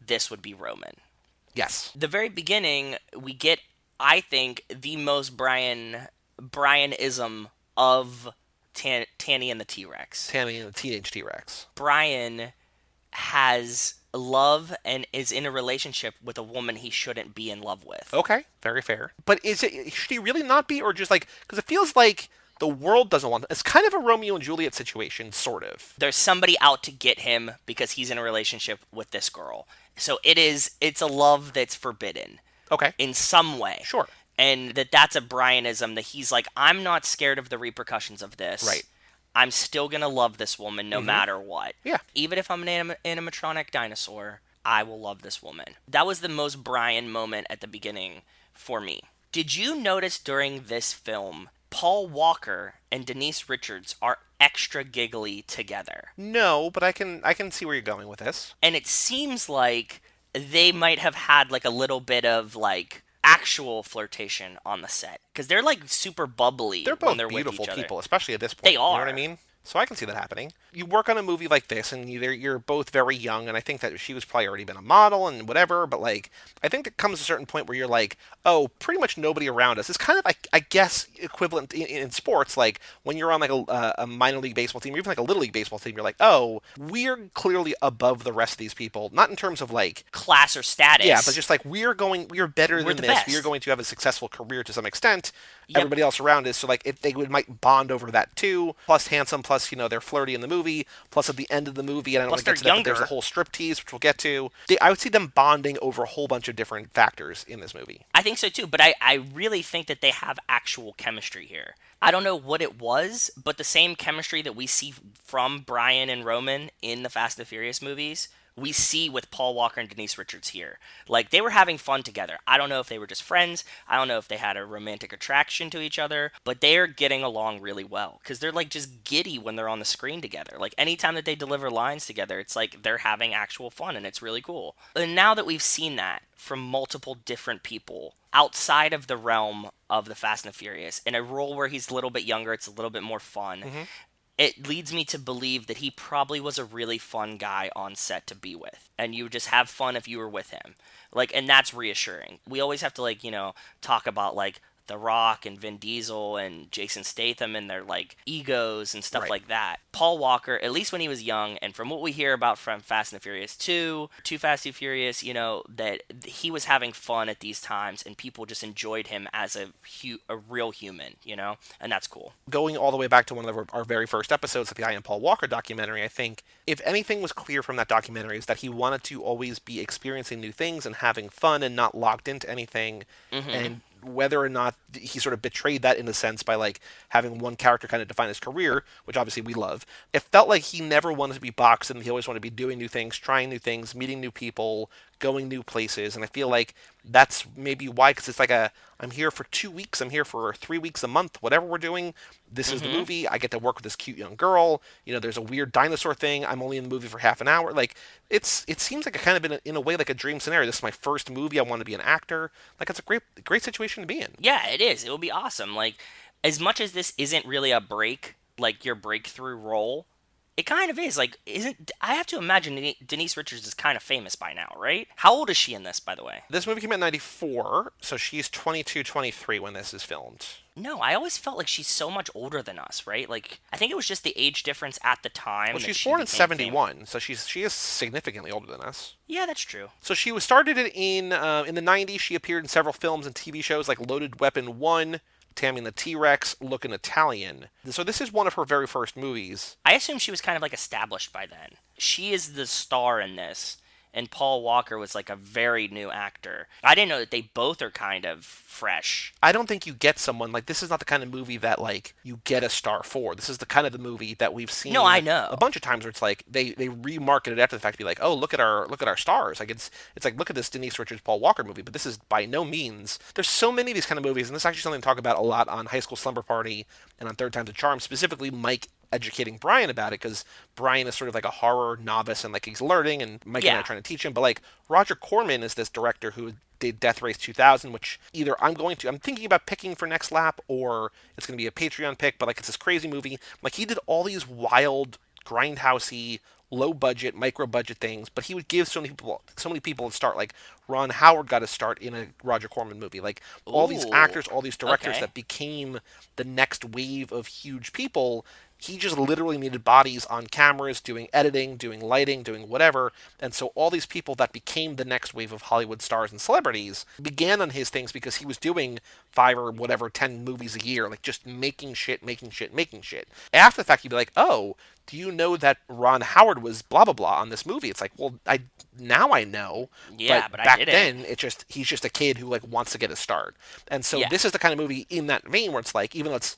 this would be Roman. Yes. The very beginning, we get, I think, the most Brianism of Tanny and the T-Rex. Tammy and the teenage T-Rex. Brian has love and is in a relationship with a woman he shouldn't be in love with. Okay, very fair. But should he really not be, or just like, because it feels like the world doesn't want, it's kind of a Romeo and Juliet situation, sort of. There's somebody out to get him because he's in a relationship with this girl. So it's a love that's forbidden Okay. in some way. Sure. And that's a Brianism, that he's like, I'm not scared of the repercussions of this. Right. I'm still going to love this woman no matter what. Yeah. Even if I'm an animatronic dinosaur, I will love this woman. That was the most Brian moment at the beginning for me. Did you notice during this film, Paul Walker and Denise Richards are extra giggly together? No, but I can see where you're going with this. And it seems like they might have had like a little bit of like actual flirtation on the set, because they're like super bubbly. They're both when they're beautiful with each people, other. especially at this point. They You know what are. I mean? So I can see that happening. You work on a movie like this, and you're both very young, and I think that she was probably already been a model and whatever, but like, I think there comes a certain point where you're like, oh, pretty much nobody around us. It's kind of, I guess, equivalent in sports, like when you're on like a minor league baseball team, or even like a little league baseball team, you're like, oh, we're clearly above the rest of these people, not in terms of like Class or status. yeah, but just like we're better We're than the this. best. We are going to have a successful career to some extent. Yep. Everybody else around is so like if they might bond over that too. Plus handsome, plus they're flirty in the movie. Plus at the end of the movie, and I don't Plus want to get they're to that, but there's younger. a whole striptease which we'll get to. I would see them bonding over a whole bunch of different factors in this movie. I think so too, but I really think that they have actual chemistry here. I don't know what it was, but the same chemistry that we see from Brian and Roman in the Fast and the Furious movies, we see with Paul Walker and Denise Richards here. Like, they were having fun together. I don't know if they were just friends. I don't know if they had a romantic attraction to each other, but they are getting along really well because they're like just giddy when they're on the screen together. Like, anytime that they deliver lines together, it's like they're having actual fun, and it's really cool. And now that we've seen that from multiple different people outside of the realm of the Fast and the Furious, in a role where he's a little bit younger, it's a little bit more fun. It leads me to believe that he probably was a really fun guy on set to be with, and you would just have fun if you were with him. Like, and that's reassuring. We always have to, like, talk about like The Rock and Vin Diesel and Jason Statham and their like egos and stuff Right. like that. Paul Walker, at least when he was young, and from what we hear about from Fast and the Furious 2, Too Fast Too Furious, that he was having fun at these times, and people just enjoyed him as a real human, and that's cool. Going all the way back to one of our very first episodes of the I Am Paul Walker documentary, I think if anything was clear from that documentary is that he wanted to always be experiencing new things and having fun and not locked into anything. And whether or not he sort of betrayed that in a sense by like having one character kind of define his career, which obviously we love, it felt like he never wanted to be boxed and he always wanted to be doing new things, trying new things, meeting new people, going new places. And I feel like that's maybe why, because it's like I'm here for 2 weeks, I'm here for 3 weeks a month, whatever we're doing. This is the movie. I get to work with this cute young girl. There's a weird dinosaur thing. I'm only in the movie for half an hour. Like it seems like a kind of in a way like a dream scenario. This is my first movie. I want to be an actor. Like it's a great situation to be in. Yeah, it is. It will be awesome. Like, as much as this isn't really a break, like your breakthrough role, it kind of is. Like, I have to imagine Denise Richards is kind of famous by now, right? How old is she in this, by the way? This movie came out in 94, so she's 22, 23 when this is filmed. No, I always felt like she's so much older than us, right? Like, I think it was just the age difference at the time. Well, that she's she born in became 71, famous. so she is significantly older than us. Yeah, that's true. So she was started in the 90s. She appeared in several films and TV shows like Loaded Weapon 1, Tammy and the T-Rex, Lookin' Italian. So this is one of her very first movies. I assume she was kind of like established by then. She is the star in this, and Paul Walker was like a very new actor. I didn't know that they both are kind of fresh. I don't think you get someone like this is not the kind of movie that like you get a star for. This is the kind of the movie that we've seen No, I know. a bunch of times where it's like they remarket it after the fact to be like, oh, look at our stars. Like it's like look at this Denise Richards Paul Walker movie, but this is by no means. There's so many of these kind of movies, and this is actually something to talk about a lot on High School Slumber Party and on Third Time's a Charm, specifically Mike educating Brian about it, because Brian is sort of like a horror novice and like he's learning, and Mike and I are trying to teach him. But like Roger Corman is this director who did Death Race 2000, which either I'm thinking about picking for next lap, or it's going to be a Patreon pick. But like it's this crazy movie. Like he did all these wild grindhousey, low budget, micro budget things, but he would give so many people a start. Like Ron Howard got a start in a Roger Corman movie. Like all these actors, all these directors that became the next wave of huge people. He just literally needed bodies on cameras, doing editing, doing lighting, doing whatever. And so all these people that became the next wave of Hollywood stars and celebrities began on his things because he was doing 5 or whatever, 10 movies a year, like just making shit. After the fact, you'd be like, oh, do you know that Ron Howard was blah, blah, blah on this movie? It's like, well, now I know. Yeah, but back I didn't. then, he's just a kid who like wants to get a start. And so this is the kind of movie in that vein where it's like, even though it's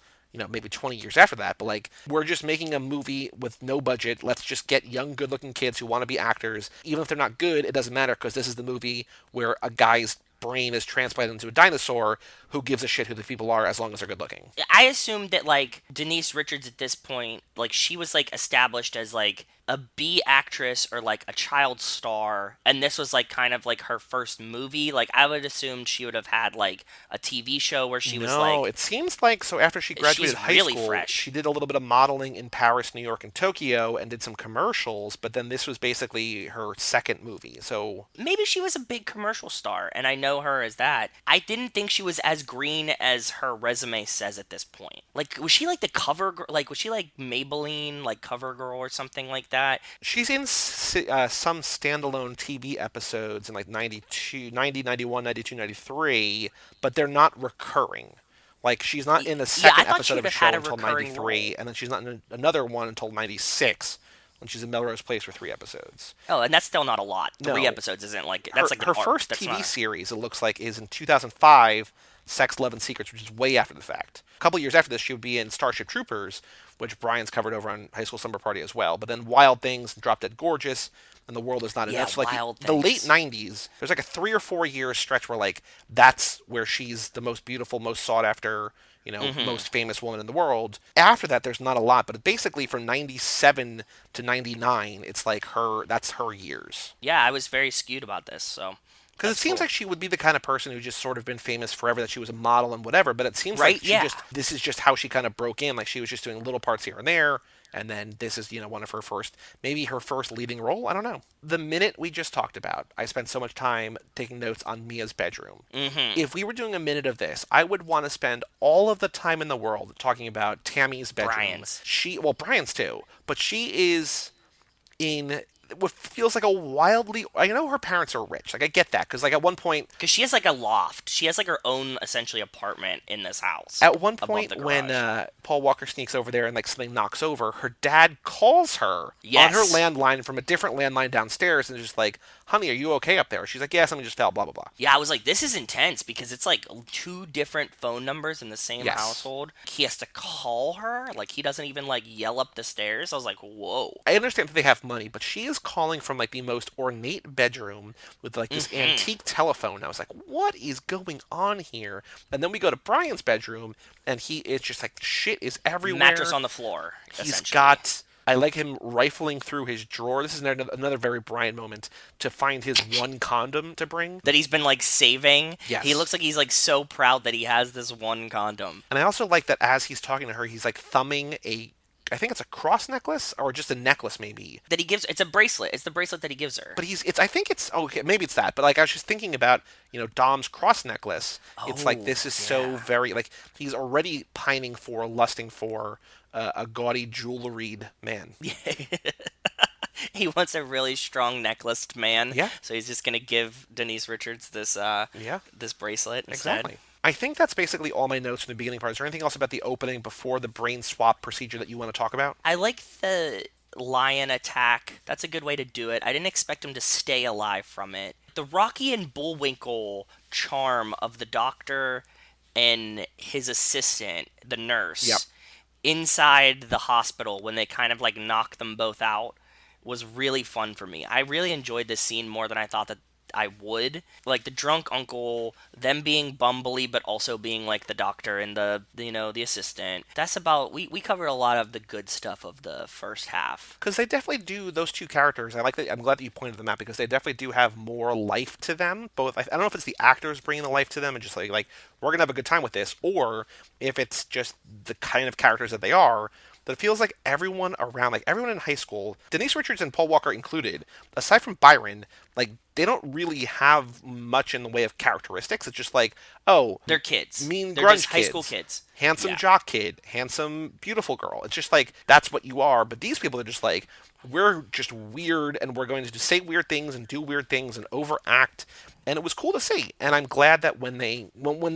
maybe 20 years after that, but like, we're just making a movie with no budget. Let's just get young, good-looking kids who want to be actors. Even if they're not good, it doesn't matter, because this is the movie where a guy's brain is transplanted into a dinosaur. Who gives a shit who the people are as long as they're good looking? I assumed that like Denise Richards at this point, like she was like established as like a B actress or like a child star, and this was like kind of like her first movie. Like I would assume she would have had like a TV show where she was like. No, it seems like so after she graduated high school, fresh. She did a little bit of modeling in Paris, New York, and Tokyo, and did some commercials. But then this was basically her second movie. So maybe she was a big commercial star, and I know her as that. I didn't think she was as green as her resume says at this point. Like, was she like the cover girl? Like, was she like Maybelline, like cover girl or something like that? She's in some standalone TV episodes in like 92, 90, 91, 92, 93, but they're not recurring. Like, she's not in the second episode of a show until 93, role. And then she's not in another one until 96. When she's in Melrose Place for 3 episodes. Oh, and that's still not a lot. 3 episodes isn't like that's like her first TV series. It looks like is in 2005, Sex, Love, and Secrets, which is way after the fact. A couple years after this, she would be in Starship Troopers, which Brian's covered over on High School Slumber Party as well. But then Wild Things, Drop Dead Gorgeous, and The World Is Not Enough. So like the late 90s, there's like a 3 or 4 year stretch where like that's where she's the most beautiful, most sought after, most famous woman in the world. After that, there's not a lot, but basically from 97 to 99, it's like that's her years. Yeah, I was very skewed about this, so. Because it seems like she would be the kind of person who's just sort of been famous forever, that she was a model and whatever, but it seems like this is just how she kind of broke in. Like she was just doing little parts here and there, and then this is, one of her first leading role. I don't know. The minute we just talked about, I spent so much time taking notes on Mia's bedroom. Mm-hmm. If we were doing a minute of this, I would want to spend all of the time in the world talking about Tammy's bedroom. Brian's too, but she is in what feels like a wildly. I know her parents are rich. Like I get that because like at one point, because she has like a loft. She has like her own essentially apartment in this house. At one point, when Paul Walker sneaks over there and like something knocks over, her dad calls her on her landline from a different landline downstairs and is just like, "Honey, are you okay up there?" She's like, "Yeah, something just fell." Blah blah blah. Yeah, I was like, this is intense because it's like 2 different phone numbers in the same household. He has to call her. Like he doesn't even like yell up the stairs. I was like, whoa. I understand that they have money, but she is calling from like the most ornate bedroom with like this antique telephone. I was like, what is going on here? And then we go to Brian's bedroom, and it's just like shit is everywhere. Mattress on the floor. He's got. I like him rifling through his drawer. This is another very Brian moment to find his one condom to bring. That he's been like saving. Yes. He looks like he's like so proud that he has this one condom. And I also like that as he's talking to her, he's like thumbing I think it's a cross necklace or just a necklace maybe. That he gives, it's a bracelet. It's the bracelet that he gives her. But maybe it's that. But like I was just thinking about, Dom's cross necklace. It's like this is so very like he's already pining for, lusting for a gaudy jewelried man. He wants a really strong necklaced man. Yeah. So he's just gonna give Denise Richards this this bracelet instead. Exactly. I think that's basically all my notes from the beginning part. Is there anything else about the opening before the brain swap procedure that you want to talk about? I like the lion attack. That's a good way to do it. I didn't expect him to stay alive from it. The Rocky and Bullwinkle charm of the doctor and his assistant, the Yep. nurse, inside the hospital when they kind of like knock them both out was really fun for me. I really enjoyed this scene more than I thought that I would. Like the drunk uncle, them being bumbly but also being like the doctor and the assistant. That's about we covered a lot of the good stuff of the first half. Because they definitely do, those two characters. I like that. I'm glad that you pointed them out because they definitely do have more life to them. Both, I don't know if it's the actors bringing the life to them and just like we're gonna have a good time with this, or if it's just the kind of characters that they are. But it feels like everyone around, like everyone in high school, Denise Richards and Paul Walker included, aside from Byron, like they don't really have much in the way of characteristics. It's just like, oh, They're kids. mean They're grunge just high kids, school kids. handsome Yeah. jock kid, handsome beautiful girl. It's just like that's what you are. But these people are just like, we're just weird, and we're going to just say weird things and do weird things and overact. And it was cool to see. And I'm glad that when they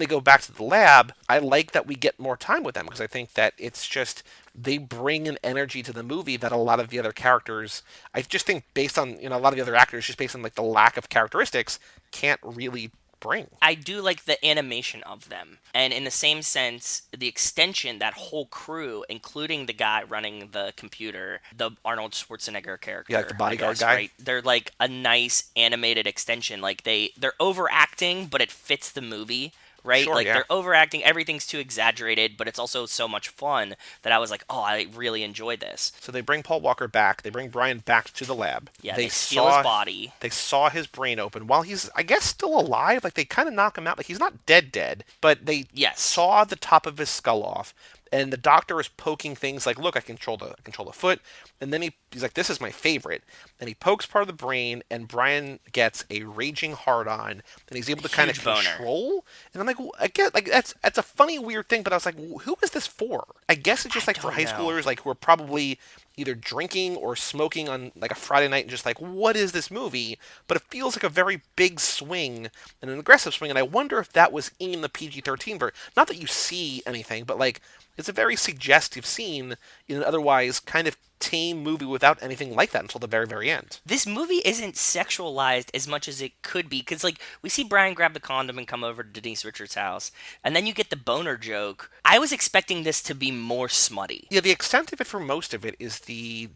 go back to the lab, I like that we get more time with them because I think that it's just they bring an energy to the movie that a lot of the other characters, I just think based on a lot of the other actors, just based on like the lack of characteristics, can't really bring. I do like the animation of them. And in the same sense, the extension, that whole crew, including the guy running the computer, the Arnold Schwarzenegger character. Yeah, like the bodyguard I guess, guy. Right? They're like a nice animated extension. Like they're overacting, but it fits the movie. Right? Sure, like yeah. they're overacting, everything's too exaggerated, but it's also so much fun that I was like, oh, I really enjoyed this. So they bring Paul Walker back. They bring Brian back to the lab. Yeah, they steal his body. They saw his brain open while he's, I guess, still alive. Like they kind of knock him out. Like he's not dead, but they Yes. saw the top of his skull off. And the doctor is poking things like, look, I control the foot. And then he's like, this is my favorite. And he pokes part of the brain, and Brian gets a raging hard-on, and he's able to kind of Huge boner. control. And I'm like, well, I get, like that's a funny, weird thing. But I was like, who is this for? I guess it's just like for don't high know. schoolers, like who are probably either drinking or smoking on like a Friday night and just like, what is this movie? But it feels like a very big swing and an aggressive swing. And I wonder if that was in the PG-13 version. Not that you see anything, but like it's a very suggestive scene in an otherwise kind of tame movie without anything like that until the very, very end. This movie isn't sexualized as much as it could be, because like we see Brian grab the condom and come over to Denise Richards' house, and then you get the boner joke. I was expecting this to be more smutty. Yeah, the extent of it for most of it is the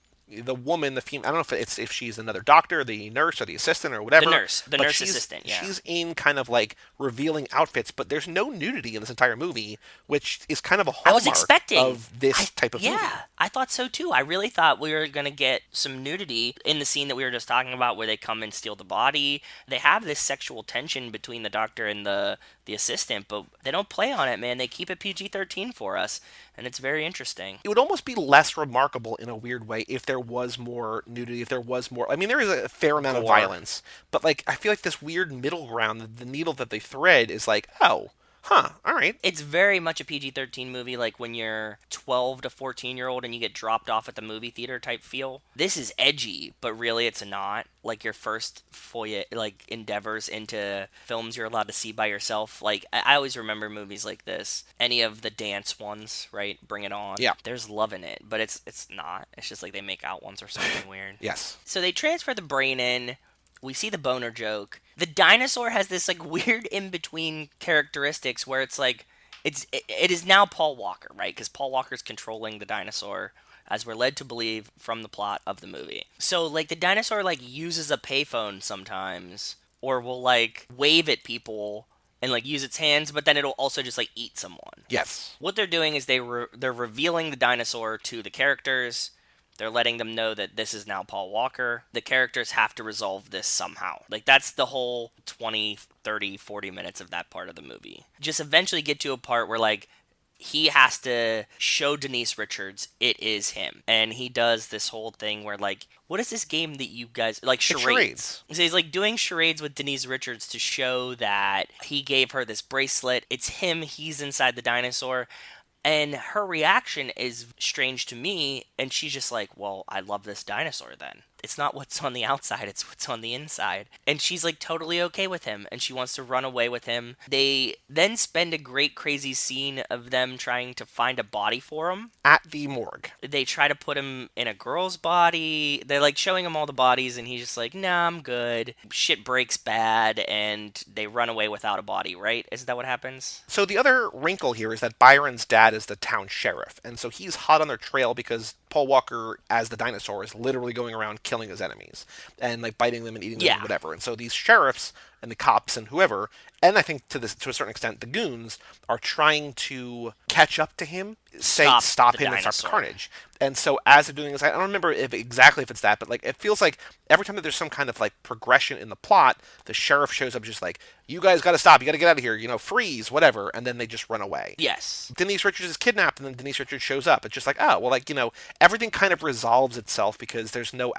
woman, the female. I don't know if she's another doctor, the nurse, or the assistant, or whatever. The but nurse she's- assistant, yeah. She's in kind of like revealing outfits, but there's no nudity in this entire movie, which is kind of a I hallmark was expecting of this type of movie. Yeah, I thought so too. I really thought we were gonna get some nudity in the scene that we were just talking about, where they come and steal the body. They have this sexual tension between the doctor and the assistant, but they don't play on it, man. They keep it PG-13 for us, and it's very interesting. It would almost be less remarkable in a weird way if there was more nudity, if there was more. I mean, there is a fair amount of Gore. violence, but like I feel like this weird middle ground, the needle that they thread, is like, oh, huh, all right. It's very much a PG-13 movie, like when you're 12 to 14-year-old and you get dropped off at the movie theater type feel. This is edgy, but really it's not. Like your first endeavors into films you're allowed to see by yourself. Like I always remember movies like this. Any of the dance ones, right? Bring It On. Yeah. There's love in it, but it's not. It's just like they make out once or something weird. Yes. So they transfer the brain in. We see the boner joke. The dinosaur has this like weird in between characteristics where it's like it is now Paul Walker, right? Because Paul Walker's controlling the dinosaur, as we're led to believe from the plot of the movie. So like the dinosaur like uses a payphone sometimes, or will like wave at people and like use its hands, but then it'll also just like eat someone. Yes. What they're doing is they're revealing the dinosaur to the characters. They're letting them know that this is now Paul Walker. The characters have to resolve this somehow. Like, that's the whole 20, 30, 40 minutes of that part of the movie. Just eventually get to a part where, like, he has to show Denise Richards it is him. And he does this whole thing where, like, what is this game that you guys... Like, charades. So he's, like, doing charades with Denise Richards to show that he gave her this bracelet. It's him. He's inside the dinosaur. And her reaction is strange to me, and she's just like, well, I love this dinosaur then. It's not what's on the outside, it's what's on the inside. And she's like totally okay with him, and she wants to run away with him. They then spend a great crazy scene of them trying to find a body for him. At the morgue. They try to put him in a girl's body. They're like showing him all the bodies, and he's just like, nah, I'm good. Shit breaks bad, and they run away without a body, right? Isn't that what happens? So the other wrinkle here is that Byron's dad is the town sheriff, and so he's hot on their trail because Paul Walker, as the dinosaur, is literally going around killing his enemies and like biting them and eating them and whatever. And so these sheriffs and the cops and whoever, and I think to a certain extent the goons, are trying to catch up to him, stop him and stop the carnage. And so as they're doing this, I don't remember if it's that, but like it feels like every time that there's some kind of like progression in the plot, the sheriff shows up just like, you guys got to stop, you got to get out of here, freeze, whatever, and then they just run away. Yes. Denise Richards is kidnapped, and then Denise Richards shows up. It's just like, oh, well, like, everything kind of resolves itself because there's no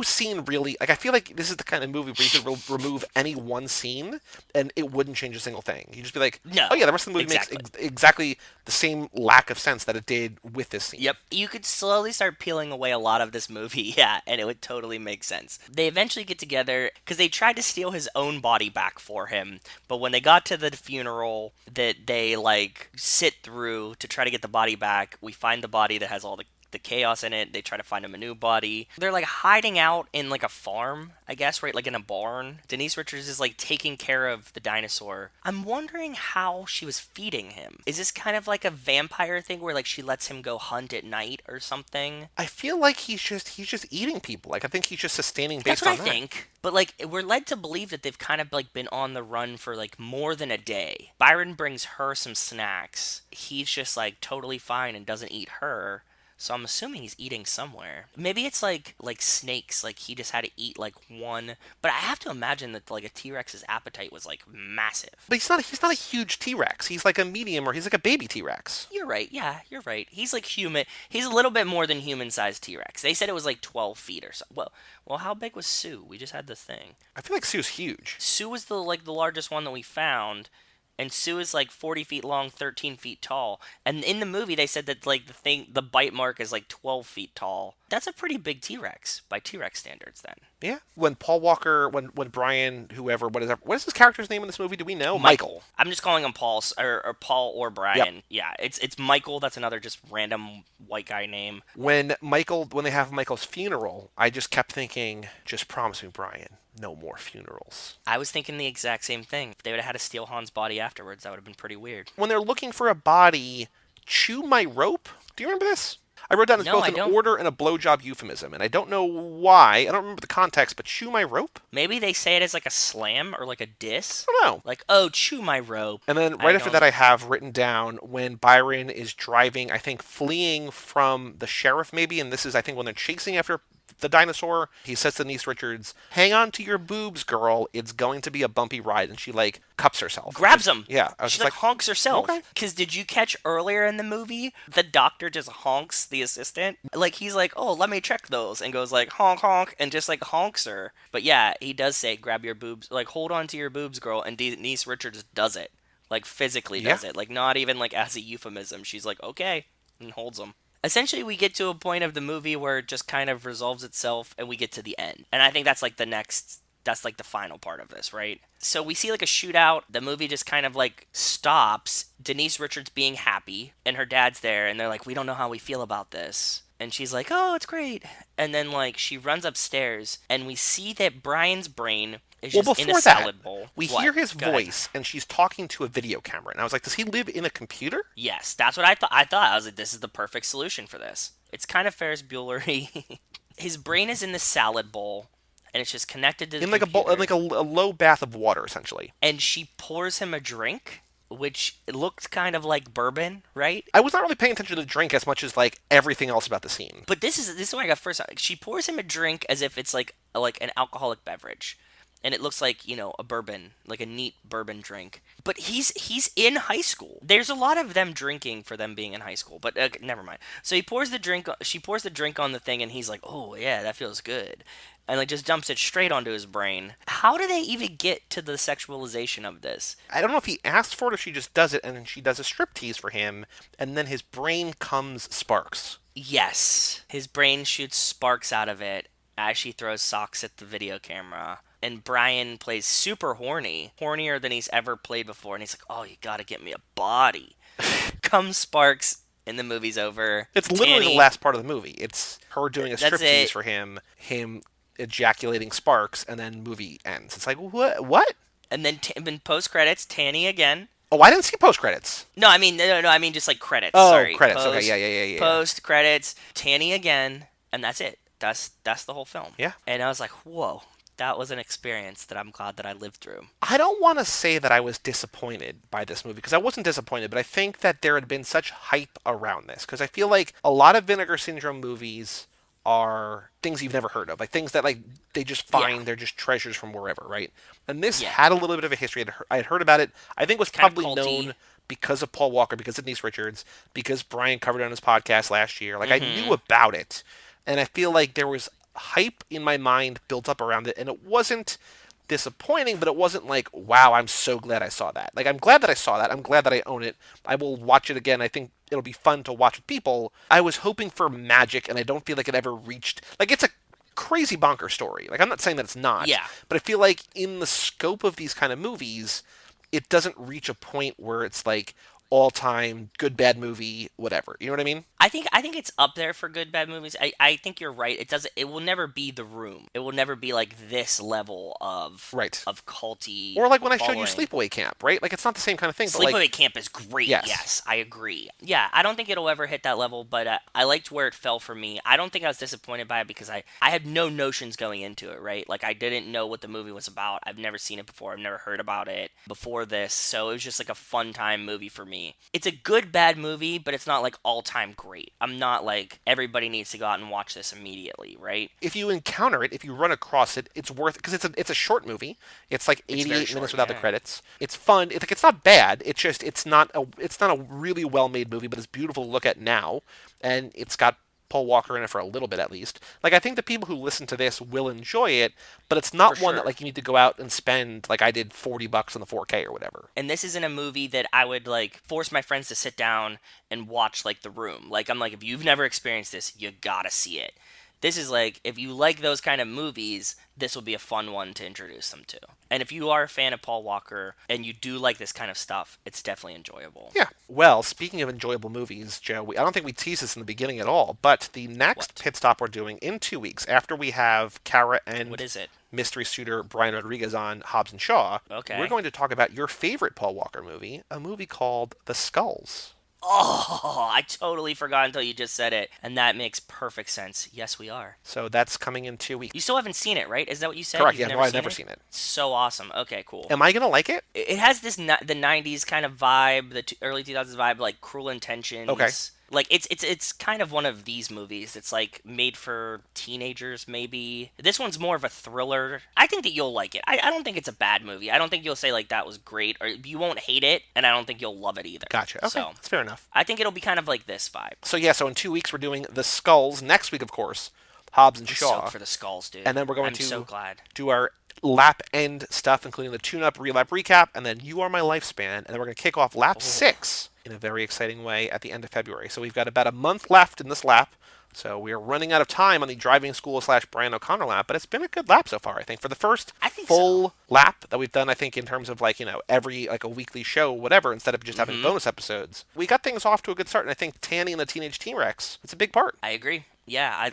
scene really. Like, I feel like this is the kind of movie where you could remove any one scene, and it wouldn't change a single thing. You'd just be like, no, oh yeah, the rest of the movie makes exactly the same lack of sense that it did with this scene. Yep. You could slowly start peeling away a lot of this movie, yeah, and it would totally make sense. They eventually get together because they tried to steal his own body back for him, but when they got to the funeral that they like sit through to try to get the body back, we find the body that has all the chaos in it. They try to find him a new body. They're like hiding out in like a farm, I guess, right? Like in a barn. Denise Richards is like taking care of the dinosaur. I'm wondering how she was feeding him. Is this kind of like a vampire thing where like she lets him go hunt at night or something? I feel like he's just eating people. Like I think he's just sustaining based on that. That's what I think. But like we're led to believe that they've kind of like been on the run for like more than a day. Byron brings her some snacks. He's just like totally fine and doesn't eat her. So I'm assuming he's eating somewhere. Maybe it's like snakes, like he just had to eat like one. But I have to imagine that like a T-Rex's appetite was like massive. But he's not a huge T-Rex. He's like a medium, or he's like a baby T-Rex. You're right. Yeah, you're right. He's like human. He's a little bit more than human-sized T-Rex. They said it was like 12 feet or so. Well, how big was Sue? We just had the thing. I feel like Sue's huge. Sue was the largest one that we found. And Sue is like 40 feet long, 13 feet tall. And in the movie, they said that like the bite mark is like 12 feet tall. That's a pretty big T-Rex by T-Rex standards then. Yeah. When Paul Walker, when Brian, whoever, what is his character's name in this movie? Do we know? Michael. I'm just calling him Paul or Paul or Brian. Yep. Yeah, it's Michael. That's another just random white guy name. When they have Michael's funeral, I just kept thinking, just promise me, Brian, no more funerals. I was thinking the exact same thing. If they would have had to steal Han's body afterwards, that would have been pretty weird. When they're looking for a body, chew my rope? Do you remember this? I wrote down as both an order and a blowjob euphemism, and I don't know why. I don't remember the context, but chew my rope? Maybe they say it as like a slam or like a diss. I don't know. Like, oh, chew my rope. And then right after that I have written down when Byron is driving, I think fleeing from the sheriff maybe, and this is I think when they're chasing after the dinosaur, he says to Denise Richards, hang on to your boobs, girl. It's going to be a bumpy ride. And she, like, cups herself. Grabs him. Yeah. She, like, honks herself. Okay. Because did you catch earlier in the movie, the doctor just honks the assistant? Like, he's like, oh, let me check those. And goes, like, honk, honk, and just, like, honks her. But, yeah, he does say, grab your boobs. Like, hold on to your boobs, girl. And Denise Richards does it. Like, physically does it. Like, not even, like, as a euphemism. She's like, okay. And holds him. Essentially, we get to a point of the movie where it just kind of resolves itself, and we get to the end. And I think that's like that's like the final part of this, right? So we see like a shootout. The movie just kind of like stops. Denise Richards being happy, and her dad's there, and they're like, we don't know how we feel about this. And she's like, oh, it's great. And then like she runs upstairs, and we see that Brian's brain is just in a salad bowl. We hear his voice, and she's talking to a video camera. And I was like, does he live in a computer? Yes, that's what I thought. I was like, this is the perfect solution for this. It's kind of Ferris Bueller-y. His brain is in the salad bowl, and it's just connected to the computer. In like a low bath of water, essentially. And she pours him a drink, which looked kind of like bourbon, right? I was not really paying attention to the drink as much as like everything else about the scene. But this is what I got first. She pours him a drink as if it's like an alcoholic beverage. And it looks like, a bourbon, like a neat bourbon drink. But he's in high school. There's a lot of them drinking for them being in high school, but never mind. So she pours the drink on the thing, and he's like, oh, yeah, that feels good. And like just dumps it straight onto his brain. How do they even get to the sexualization of this? I don't know if he asked for it or she just does it, and then she does a striptease for him, and then his brain comes sparks. Yes. His brain shoots sparks out of it. as she throws socks at the video camera. And Brian plays super horny, hornier than he's ever played before. And he's like, oh, you gotta get me a body. Comes Sparks, and the movie's over. It's literally the last part of the movie. It's her doing a That's striptease it. for him ejaculating sparks, and then movie ends. It's like, what? And then in post-credits, Tanny again. Oh, I didn't see post-credits. No, I mean, no, I mean just like credits. Oh, Sorry. credits. Okay, yeah. Post-credits, Tanny again, and that's it. That's the whole film. Yeah. And I was like, whoa. That was an experience that I'm glad that I lived through. I don't want to say that I was disappointed by this movie, because I wasn't disappointed, but I think that there had been such hype around this, because I feel like a lot of Vinegar Syndrome movies are things you've never heard of, like things that like they just find, they're just treasures from wherever, right? And this had a little bit of a history. I had heard about it. I think it was probably known because of Paul Walker, because of Denise Richards, because Brian covered it on his podcast last year. Like I knew about it, and I feel like there was hype in my mind built up around it, and it wasn't disappointing, but it wasn't like, wow, I'm so glad I saw that. Like, I'm glad that I saw that. I'm glad that I own it. I will watch it again. I think it'll be fun to watch with people. I was hoping for magic, and I don't feel like it ever reached... Like, it's a crazy bonker story. Like, I'm not saying that it's not. Yeah. But I feel like in the scope of these kind of movies, it doesn't reach a point where it's like all-time good bad movie, whatever. You know what I mean? I think it's up there for good bad movies. I think you're right. It will never be The Room. It will never be like this level of culty. Or like when I showed following. you Sleepaway Camp, right? Like it's not the same kind of thing. Sleepaway but like, Camp is great. Yes. Yes, I agree. Yeah, I don't think it'll ever hit that level, but I liked where it fell for me. I don't think I was disappointed by it because I had no notions going into it, right? Like I didn't know what the movie was about. I've never seen it before. I've never heard about it before this, so it was just like a fun time movie for me. It's a good bad movie, but it's not like all time great. I'm not like everybody needs to go out and watch this immediately, right? If you encounter it, if you run across it, it's worth, because it's a short movie. It's like 88 minutes without the credits. It's fun. It's not bad. It's just it's not a really well made movie, but it's beautiful to look at now, and it's got Paul Walker in it for a little bit at least. Like I think the people who listen to this will enjoy it, but it's not one that like you need to go out and spend like I did $40 on the 4K or whatever. And this isn't a movie that I would like force my friends to sit down and watch like The Room. Like I'm like, if you've never experienced this, you gotta see it. This is like, if you like those kind of movies, this will be a fun one to introduce them to. And if you are a fan of Paul Walker and you do like this kind of stuff, it's definitely enjoyable. Yeah. Well, speaking of enjoyable movies, Joe, I don't think we teased this in the beginning at all, but the next pit stop we're doing in 2 weeks, after we have Kara and what is it? mystery suitor Brian Rodriguez on Hobbs and Shaw, okay, we're going to talk about your favorite Paul Walker movie, a movie called The Skulls. Oh, I totally forgot until you just said it, and that makes perfect sense. Yes, we are. So that's coming in 2 weeks. You still haven't seen it, right? Is that what you said? Correct. Yeah, no, I've never seen it. So awesome. Okay, cool. Am I gonna like it? It has this the '90s kind of vibe, the early 2000s vibe, like Cruel Intentions. Okay. Like it's kind of one of these movies. It's like made for teenagers, maybe. This one's more of a thriller. I think that you'll like it. I don't think it's a bad movie. I don't think you'll say like that was great, or you won't hate it, and I don't think you'll love it either. Gotcha. Okay, so, that's fair enough. I think it'll be kind of like this vibe. So yeah, so in 2 weeks we're doing The Skulls. Next week, of course, Hobbs and Shaw. Stoked for The Skulls, dude. And then we're going I'm so glad. do our lap end stuff, including the tune-up, relap recap, and then You Are My Lifespan, and then we're going to kick off lap 6 in a very exciting way at the end of February. So we've got about a month left in this lap, so we are running out of time on the driving school / Brian O'Connor lap, but it's been a good lap so far, I think. For the first full lap that we've done, I think, in terms of like, you know, every like a weekly show, whatever, instead of just having bonus episodes, we got things off to a good start, and I think Tanny and the Teenage T-Rex, it's a big part. I agree. Yeah,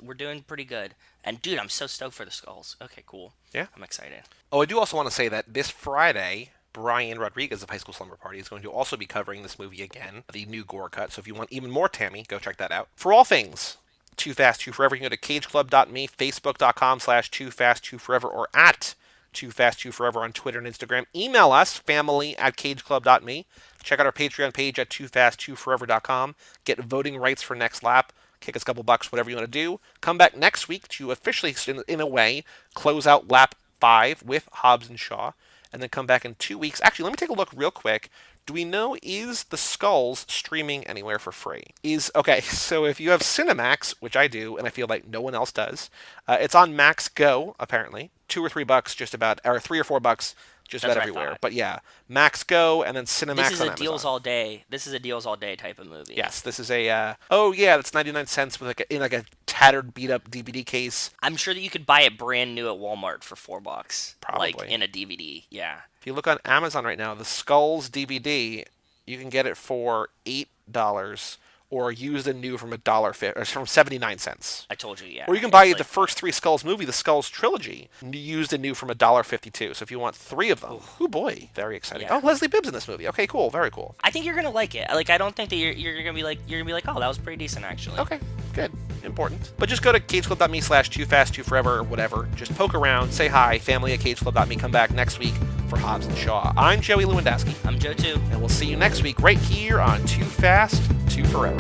we're doing pretty good. And dude, I'm so stoked for The Skulls. Okay, cool. Yeah. I'm excited. Oh, I do also want to say that this Friday, Brian Rodriguez of High School Slumber Party is going to also be covering this movie again, the new gore cut. So if you want even more Tammy, go check that out. For all things Too Fast, Too Forever, you can go to cageclub.me, facebook.com/TooFastTooForever, or at TooFastTooForever on Twitter and Instagram. Email us, family@cageclub.me. Check out our Patreon page at TooFastTooForever.com. Get voting rights for next lap. Kick us a couple bucks, whatever you want to do. Come back next week to officially, in a way, close out lap 5 with Hobbs and Shaw. And then come back in 2 weeks. Actually, let me take a look real quick. Do we know, is The Skulls streaming anywhere for free? Okay, so if you have Cinemax, which I do, and I feel like no one else does, it's on Max Go, apparently. $2 or $3 just about, or $3 or $4 just That's about what I everywhere. thought. But yeah, Max Go and then Cinemax This is on a deals Amazon. all day. This is a deals all day type of movie. Yes, this is a. Oh yeah, that's 99 cents with in a tattered, beat up DVD case. I'm sure that you could buy it brand new at Walmart for $4. Probably. Like in a DVD. Yeah. If you look on Amazon right now, the Skulls DVD, you can get it for $8 or used and new from or from 79 cents. I told you, yeah. Or you can buy It's the first 3 Skulls movie, the Skulls trilogy, used and new from $1.52. So if you want 3 of them, oh boy, very exciting. Yeah. Oh, Leslie Bibb's in this movie. Okay, cool, very cool. I think you're gonna like it. Like, I don't think that you're gonna be like, oh, that was pretty decent actually. Okay, good, important. But just go to cageclub.me/toofast2forever or whatever. Just poke around, say hi, family at cageclub.me. Come back next week for Hobbs and Shaw. I'm Joey Lewandowski. I'm Joe too. And we'll see you next week right here on Too Fast, Too Forever.